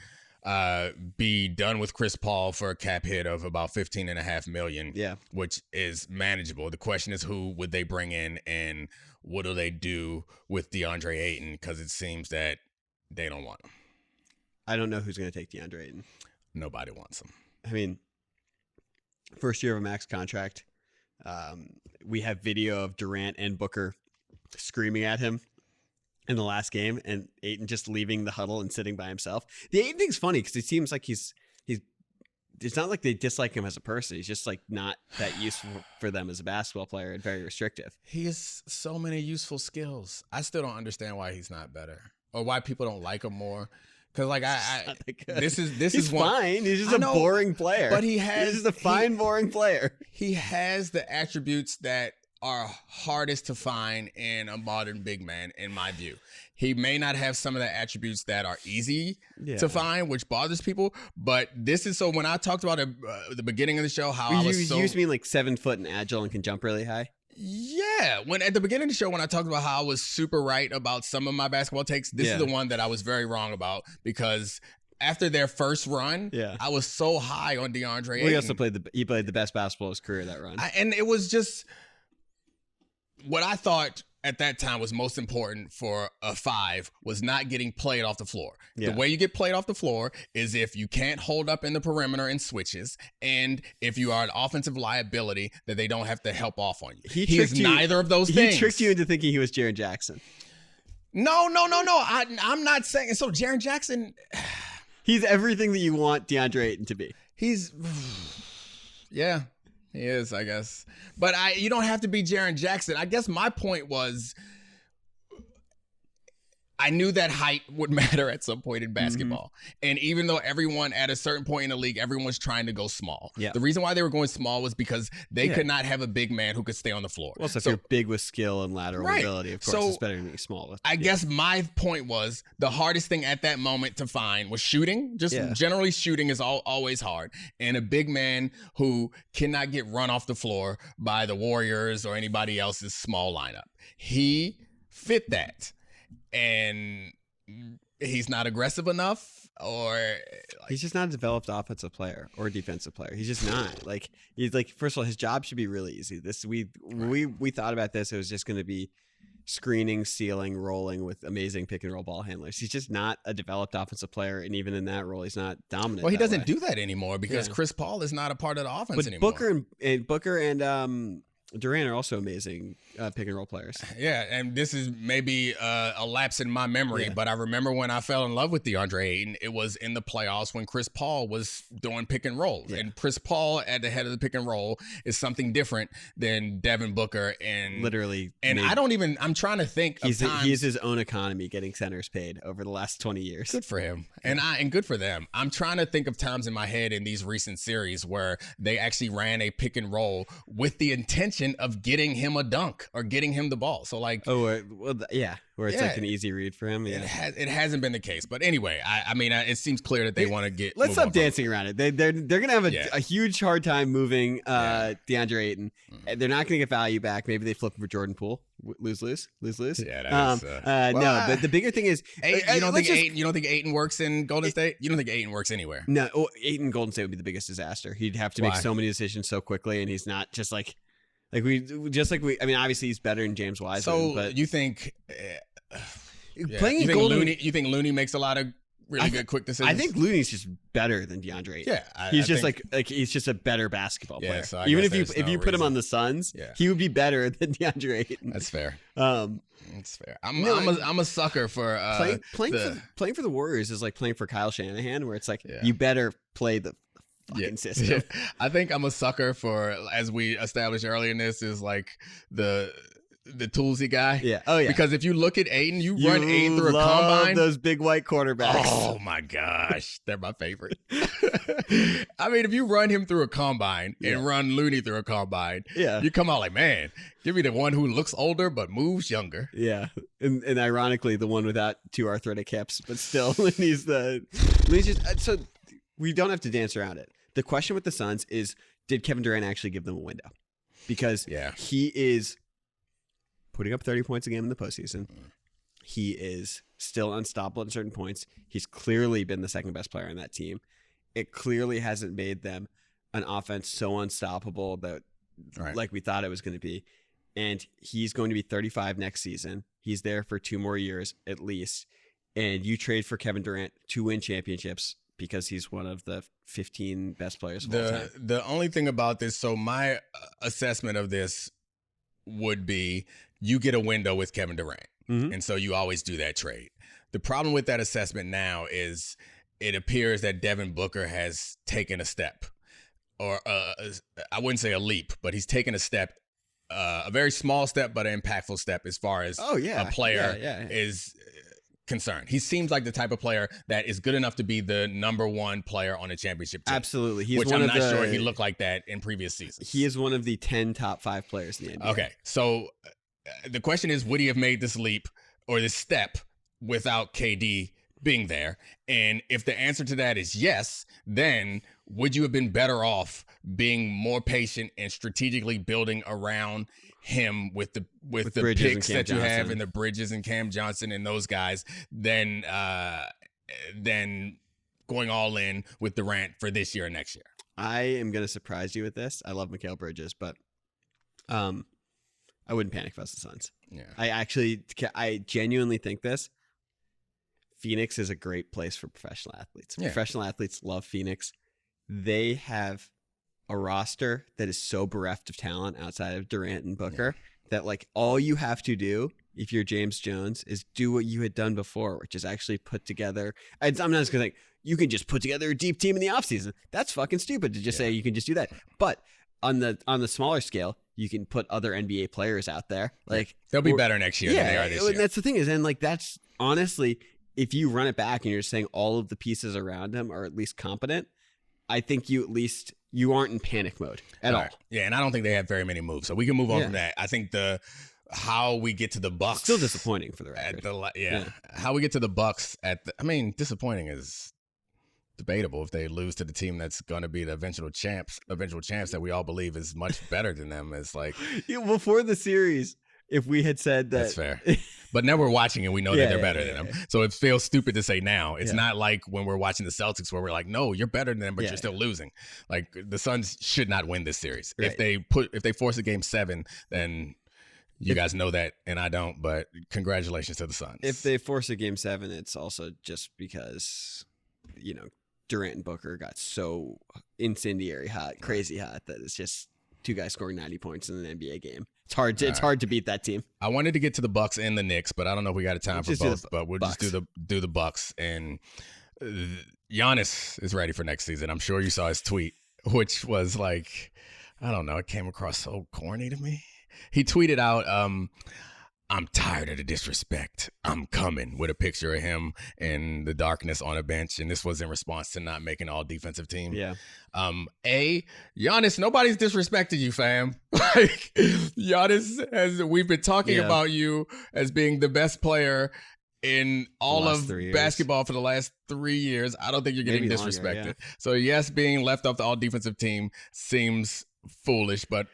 be done with Chris Paul for a cap hit of about $15.5 million, which is manageable. The question is, who would they bring in, and what do they do with DeAndre Ayton? Because it seems that they don't want him. I don't know who's going to take DeAndre Ayton. Nobody wants him. I mean, first year of a max contract. We have video of Durant and Booker screaming at him in the last game, and Ayton just leaving the huddle and sitting by himself. The Ayton thing's funny because it seems like he's. It's not like they dislike him as a person. He's just like not that useful for them as a basketball player and very restrictive. He has so many useful skills. I still don't understand why he's not better, or why people don't like him more. Because like this is fine. He's just a boring player. But he's just a fine, boring player. He has the attributes that are hardest to find in a modern big man, in my view. He may not have some of the attributes that are easy to find, which bothers people. But this is so. When I talked about the beginning of the show, how you mean like 7 foot and agile and can jump really high. Yeah, when at the beginning of the show, when I talked about how I was super right about some of my basketball takes, this is the one that I was very wrong about, because after their first run, I was so high on DeAndre Ayton. He also played the best basketball of his career that run. And it was just what I thought at that time was most important for a 5 was not getting played off the floor. The way you get played off the floor is if you can't hold up in the perimeter and switches, and if you are an offensive liability that they don't have to help off on you. He is neither of those things. He tricked you into thinking he was Jaren Jackson. No. I'm not saying. So Jaren Jackson, he's everything that you want DeAndre Ayton to be. He's, yeah. He is, I guess. But you don't have to be Jaren Jackson. I guess my point was, I knew that height would matter at some point in basketball. And even though everyone at a certain point in the league, everyone was trying to go small. Yeah. The reason why they were going small was because they could not have a big man who could stay on the floor. Well, so if you're big with skill and lateral ability, of course, it's better than being small. I guess my point was the hardest thing at that moment to find was shooting. Just generally shooting is always hard. And a big man who cannot get run off the floor by the Warriors or anybody else's small lineup. He fit that. And he's not aggressive enough, or he's just not a developed offensive player or defensive player. He's just not. Like, he's like, first of all, his job should be really easy. We thought about this. It was just going to be screening, sealing, rolling with amazing pick and roll ball handlers. He's just not a developed offensive player, and even in that role, he's not dominant. Well, he doesn't do that anymore because Chris Paul is not a part of the offense anymore. Booker and Durant are also amazing pick and roll players. Yeah, and this is maybe a lapse in my memory, but I remember when I fell in love with DeAndre Ayton, it was in the playoffs when Chris Paul was doing pick and rolls. Yeah. And Chris Paul at the head of the pick and roll is something different than Devin Booker. And literally, and I'm trying to think he's his own economy getting centers paid over the last 20 years. Good for him. And good for them. I'm trying to think of times in my head in these recent series where they actually ran a pick and roll with the intention of getting him a dunk or getting him the ball. So like, where it's like an easy read for him. Yeah, it hasn't been the case. But anyway, I mean, it seems clear that they want to get. Let's stop dancing around it. They're gonna have a huge hard time moving DeAndre Ayton. They're not gonna get value back. Maybe they flip him for Jordan Poole. Lose. Yeah, that is, no. But the bigger thing is, you don't think Ayton works in Golden State? You don't think Ayton works anywhere? No, Ayton Golden State would be the biggest disaster. He'd have to make so many decisions so quickly, and he's not just like. I mean, obviously he's better than James Wiseman. But you think playing you think Golden, you think Looney makes a lot of really good quick decisions? I think Looney's just better than DeAndre Ayton. Yeah, he's he's just a better basketball player. So even if you put him on the Suns, he would be better than DeAndre Ayton. That's fair. That's fair. I'm a sucker for playing for the Warriors is like playing for Kyle Shanahan, where it's like you better play the fucking system. Yeah. I think I'm a sucker for, as we established earlier in this, is like the toolsy guy. Yeah. Oh yeah. Because if you look at Ayton, you run Ayton through a combine. Those big white quarterbacks. Oh my gosh, they're my favorite. I mean, if you run him through a combine and run Looney through a combine, you come out like, man, give me the one who looks older but moves younger. Yeah, and ironically, the one without two arthritic hips, but still, Looney's just so we don't have to dance around it. The question with the Suns is, did Kevin Durant actually give them a window? Because he is putting up 30 points a game in the postseason. He is still unstoppable at certain points. He's clearly been the second best player on that team. It clearly hasn't made them an offense so unstoppable that like we thought it was going to be. And he's going to be 35 next season. He's there for 2 more years at least. And you trade for Kevin Durant to win championships because he's one of the 15 best players of all time. The only thing about this, so my assessment of this would be you get a window with Kevin Durant. And so you always do that trade. The problem with that assessment now is it appears that Devin Booker has taken a step, or I wouldn't say a leap, but he's taken a step, a very small step, but an impactful step as far as a player is concerned. He seems like the type of player that is good enough to be the number 1 player on a championship team. Absolutely. He's which I'm not sure he looked like that in previous seasons. He is one of the 10 top 5 players in the NBA. Okay. So the question is, would he have made this leap or this step without KD being there? And if the answer to that is yes, then would you have been better off being more patient and strategically building around him with the picks that you have and the Bridges and Cam Johnson and those guys than going all in with Durant for this year and next year? I am going to surprise you with this. I love Mikal Bridges, but I wouldn't panic if I was the Suns. Yeah. I genuinely think this. Phoenix is a great place for professional athletes. Yeah. Professional athletes love Phoenix. They have a roster that is so bereft of talent outside of Durant and Booker that like all you have to do if you're James Jones is do what you had done before, which is actually put together. I'm not just going to think you can just put together a deep team in the offseason. That's fucking stupid to just say you can just do that. But on the smaller scale, You can put other NBA players out there. Like they'll be better next year than they are this year. That's the thing is, and like that's honestly, if you run it back and you're saying all of the pieces around him are at least competent, I think you aren't in panic mode at all. Yeah, and I don't think they have very many moves, so we can move on from that. I think how we get to the Bucks still disappointing for the record. How we get to the Bucks disappointing is debatable if they lose to the team that's going to be the eventual champs that we all believe is much better than them. It's like before the series, if we had said that, that's fair. But now we're watching and we know that they're better than them. So it feels stupid to say now. It's not like when we're watching the Celtics where we're like, no, you're better than them, but you're still losing. Like the Suns should not win this series. Right. If they force a game 7, then you guys know that, and I don't. But congratulations to the Suns. If they force a game 7, it's also just because Durant and Booker got so incendiary hot, crazy hot that it's just two guys scoring 90 points in an NBA game. It's hard to beat that team. I wanted to get to the Bucks and the Knicks, but I don't know if we got time for both. But we'll just do the Bucks. And Giannis is ready for next season. I'm sure you saw his tweet, which was like, I don't know, it came across so corny to me. He tweeted out, I'm tired of the disrespect. I'm coming, with a picture of him in the darkness on a bench. And this was in response to not making all defensive team. Yeah. Giannis, nobody's disrespected you, fam. Like Giannis we've been talking about you as being the best player in all of basketball for the last 3 years. I don't think you're getting disrespected. Longer, So yes, being left off the all defensive team seems foolish, but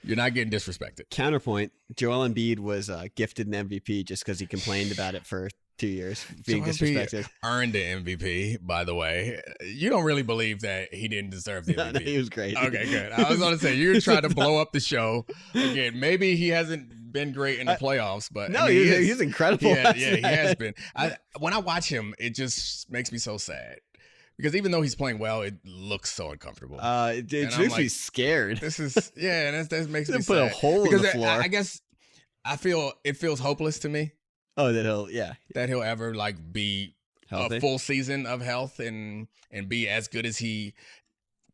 you're not getting disrespected. Counterpoint, Joel Embiid was gifted an MVP just because he complained about it for 2 years, being disrespected. Earned the MVP, by the way. You don't really believe that he didn't deserve the MVP. No, he was great. Okay, good. I was going to say, you're trying to blow up the show. Again, maybe he hasn't been great in the playoffs, but no, he's incredible. He has been. When I watch him, it just makes me so sad. Because even though he's playing well, it looks so uncomfortable. It makes me scared. This is and that makes me sad. Put a hole in the floor. I guess I feel it feels hopeless to me. Oh, that he'll ever be healthy. A full season of health and be as good as he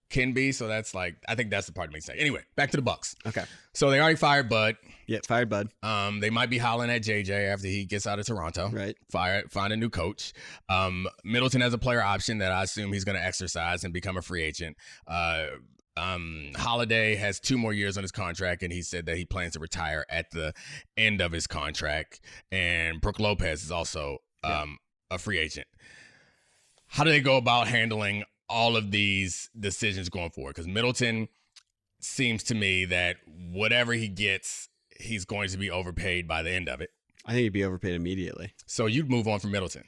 can be. So that's I think that's the part of me saying. Anyway, back to the Bucks. Okay. So they already fired Bud. Yeah, fired Bud. They might be hollering at JJ after he gets out of Toronto. Right. Find a new coach. Middleton has a player option that I assume he's going to exercise and become a free agent. Holiday has 2 more years on his contract, and he said that he plans to retire at the end of his contract. And Brook Lopez is also a free agent. How do they go about handling all of these decisions going forward? Because Middleton seems to me that whatever he gets, he's going to be overpaid by the end of it. I think he'd be overpaid immediately. So you'd move on from Middleton.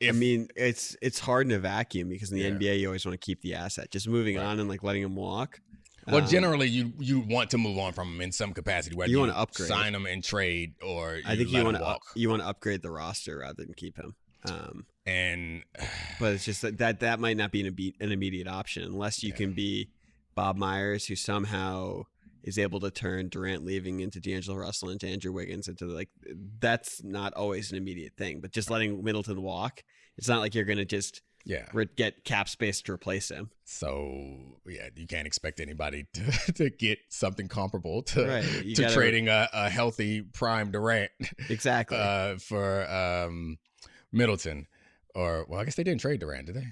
It's hard in a vacuum because in the NBA you always want to keep the asset. Just moving on and letting him walk. Well, generally you want to move on from him in some capacity. Whether you want to upgrade, sign him and trade, or I think you want to upgrade the roster rather than keep him. But it's just that might not be an immediate option unless you can be Bob Myers, who somehow is able to turn Durant leaving into D'Angelo Russell, into Andrew Wiggins, into that's not always an immediate thing. But just letting Middleton walk, it's not like you're going to just get cap space to replace him. So you can't expect anybody to get something comparable to trading a healthy prime Durant exactly for Middleton. Or I guess they didn't trade Durant, did they?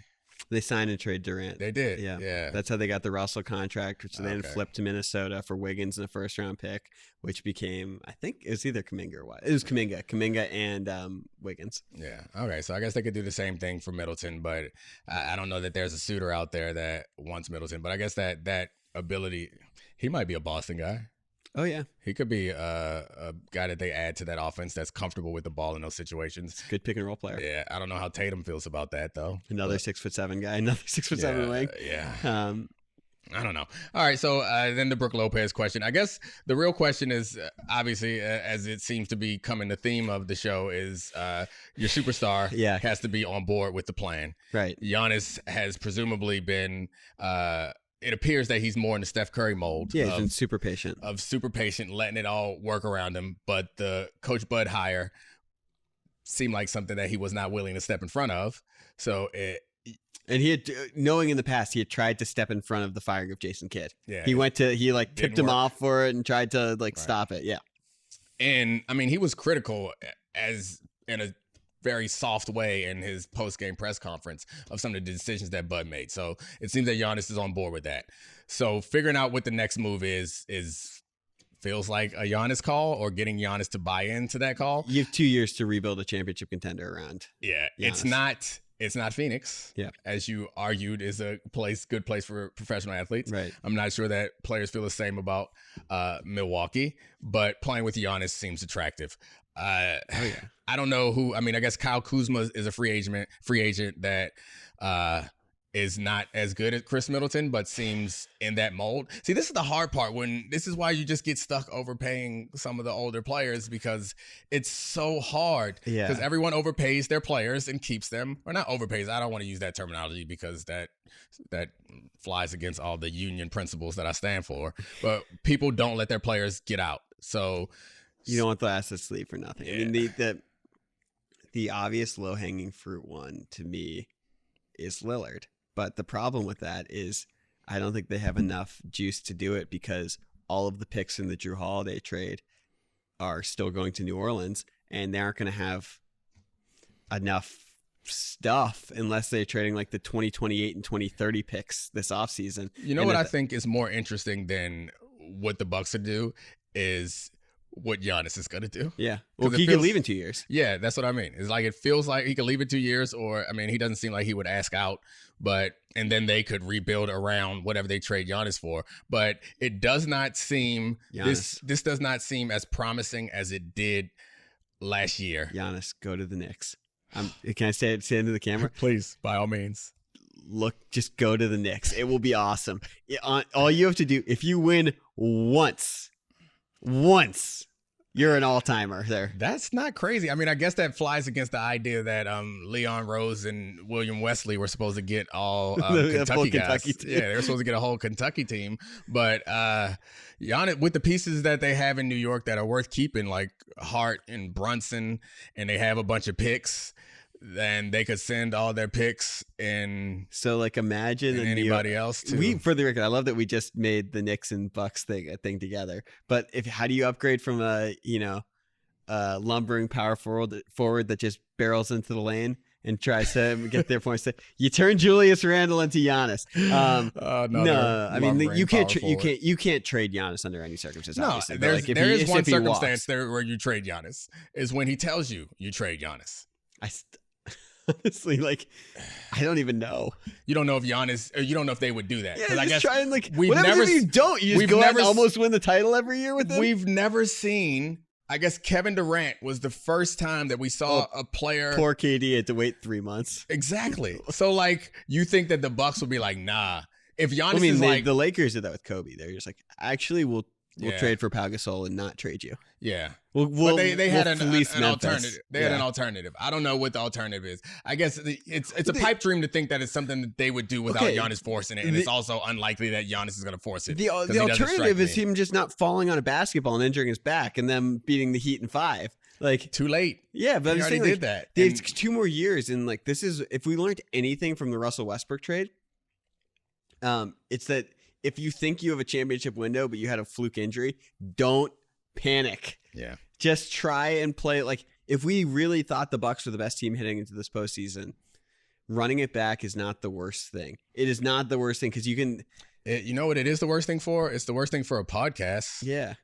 They signed and trade Durant. They did. Yeah. That's how they got the Russell contract, which they then flipped to Minnesota for Wiggins in a first-round pick, which became, I think, it was either Kuminga or what? It was Kuminga and Wiggins. Yeah. Okay. So I guess they could do the same thing for Middleton, but I don't know that there's a suitor out there that wants Middleton. But I guess that ability, he might be a Boston guy. Oh, yeah. He could be a guy that they add to that offense that's comfortable with the ball in those situations. Good pick and roll player. Yeah. I don't know how Tatum feels about that, though. Another 6'7" guy, another 6'7" wing. Yeah. I don't know. All right. So then the Brook Lopez question. I guess the real question is, obviously, as it seems to be coming the theme of the show, is your superstar has to be on board with the plan. Right. Giannis has presumably been it appears that he's more in the Steph Curry mold. Yeah, he's been super patient. Letting it all work around him. But the Coach Bud hire seemed like something that he was not willing to step in front of. So And he had, knowing in the past, he had tried to step in front of the firing of Jason Kidd. Yeah, he tipped him off for it and tried to stop it. Yeah. And I mean, he was critical in a very soft way in his post-game press conference of some of the decisions that Bud made. So it seems that Giannis is on board with that. So figuring out what the next move is feels like a Giannis call, or getting Giannis to buy into that call. You have 2 years to rebuild a championship contender around. Yeah, Giannis. It's not Phoenix. Yeah, as you argued, is a good place for professional athletes. Right. I'm not sure that players feel the same about Milwaukee, but playing with Giannis seems attractive. I don't know who. I mean, I guess Kyle Kuzma is a free agent that is not as good as Chris Middleton, but seems in that mold. See, this is the hard part. This is why you just get stuck overpaying some of the older players, because it's so hard. Yeah. Because everyone overpays their players and keeps them, or not overpays. I don't want to use that terminology because that flies against all the union principles that I stand for. But people don't let their players get out. So you don't want the assets to leave for nothing. Yeah. I mean, the obvious low-hanging fruit one to me is Lillard. But the problem with that is I don't think they have enough juice to do it, because all of the picks in the Drew Holiday trade are still going to New Orleans, and they aren't going to have enough stuff unless they're trading like the 2028 and 2030 picks this offseason. You know what I think is more interesting than what the Bucks would do is what Giannis is going to do. Yeah. Well, he could leave in 2 years. Yeah, that's what I mean. It's like, it feels like he could leave in 2 years, or, I mean, he doesn't seem like he would ask out, and then they could rebuild around whatever they trade Giannis for. But it does not seem, this does not seem as promising as it did last year. Giannis, go to the Knicks. Can I say it into the camera? Please, by all means. Look, just go to the Knicks. It will be awesome. All you have to do, if you win once, you're an all-timer there. That's not crazy. I mean, I guess that flies against the idea that Leon Rose and William Wesley were supposed to get all Kentucky guys. Yeah, they were supposed to get a whole Kentucky team. But Giannis, with the pieces that they have in New York that are worth keeping, like Hart and Brunson, and they have a bunch of picks, then they could send all their picks in. So, like, imagine anybody else too. For the record, I love that we just made the Knicks and Bucks thing together. But how do you upgrade from a lumbering power forward that just barrels into the lane and tries to get their points? You turn Julius Randle into Giannis. No, I mean, you can't trade Giannis under any circumstance. No, obviously. there is one circumstance where you trade Giannis, is when he tells you trade Giannis. Honestly, like, I don't even know. You don't know if Giannis, or you don't know if they would do that. Yeah, I guess try and, like, what happens if you don't? You just go out and almost win the title every year with them? We've never seen, I guess Kevin Durant was the first time that we saw a player. Poor KD had to wait 3 months. Exactly. So, like, you think that the Bucks would be like, nah. If Giannis is like. The Lakers did that with Kobe. They're just like, actually, we'll trade for Pau Gasol and not trade you. Yeah. But they had an alternative. They had an alternative. I don't know what the alternative is. I guess it's a pipe dream to think that it's something that they would do without Giannis forcing it. And it's also unlikely that Giannis is going to force it. The alternative is him just not falling on a basketball and injuring his back and them beating the Heat in 5. Like, too late. Yeah, but he already did that. They have 2 more years. And, like, this is, if we learned anything from the Russell Westbrook trade, it's that if you think you have a championship window, but you had a fluke injury, don't panic. Yeah. Just try and play. Like, if we really thought the Bucks were the best team heading into this postseason, running it back is not the worst thing. It is not the worst thing, because you can. You know what it is the worst thing for? It's the worst thing for a podcast. Yeah.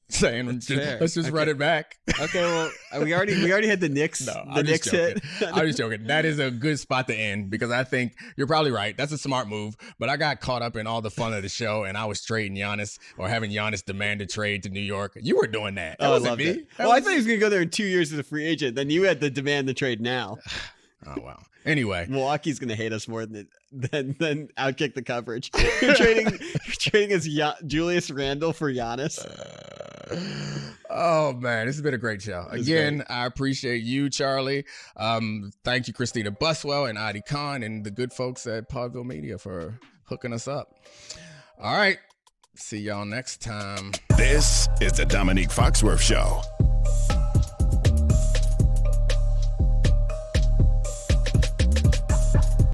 Saying let's just run it back. Okay, well, we already had the Knicks. No, the Knicks hit. I'm just joking. That is a good spot to end, because I think you're probably right. That's a smart move. But I got caught up in all the fun of the show, and I was trading Giannis, or having Giannis demand a trade to New York. You were doing that. That wasn't me. It. Well, I thought he was going to go there in 2 years as a free agent. Then you had to demand the trade now. Oh, wow. Anyway, Milwaukee's going to hate us more than outkick the coverage. You're trading as Julius Randle for Giannis. Oh man, this has been a great show. Again, I appreciate you, Charlie. Thank you, Christina Buswell and Adi Khan and the good folks at Podville Media for hooking us up. All right, see y'all next time. This is the Domonique Foxworth Show.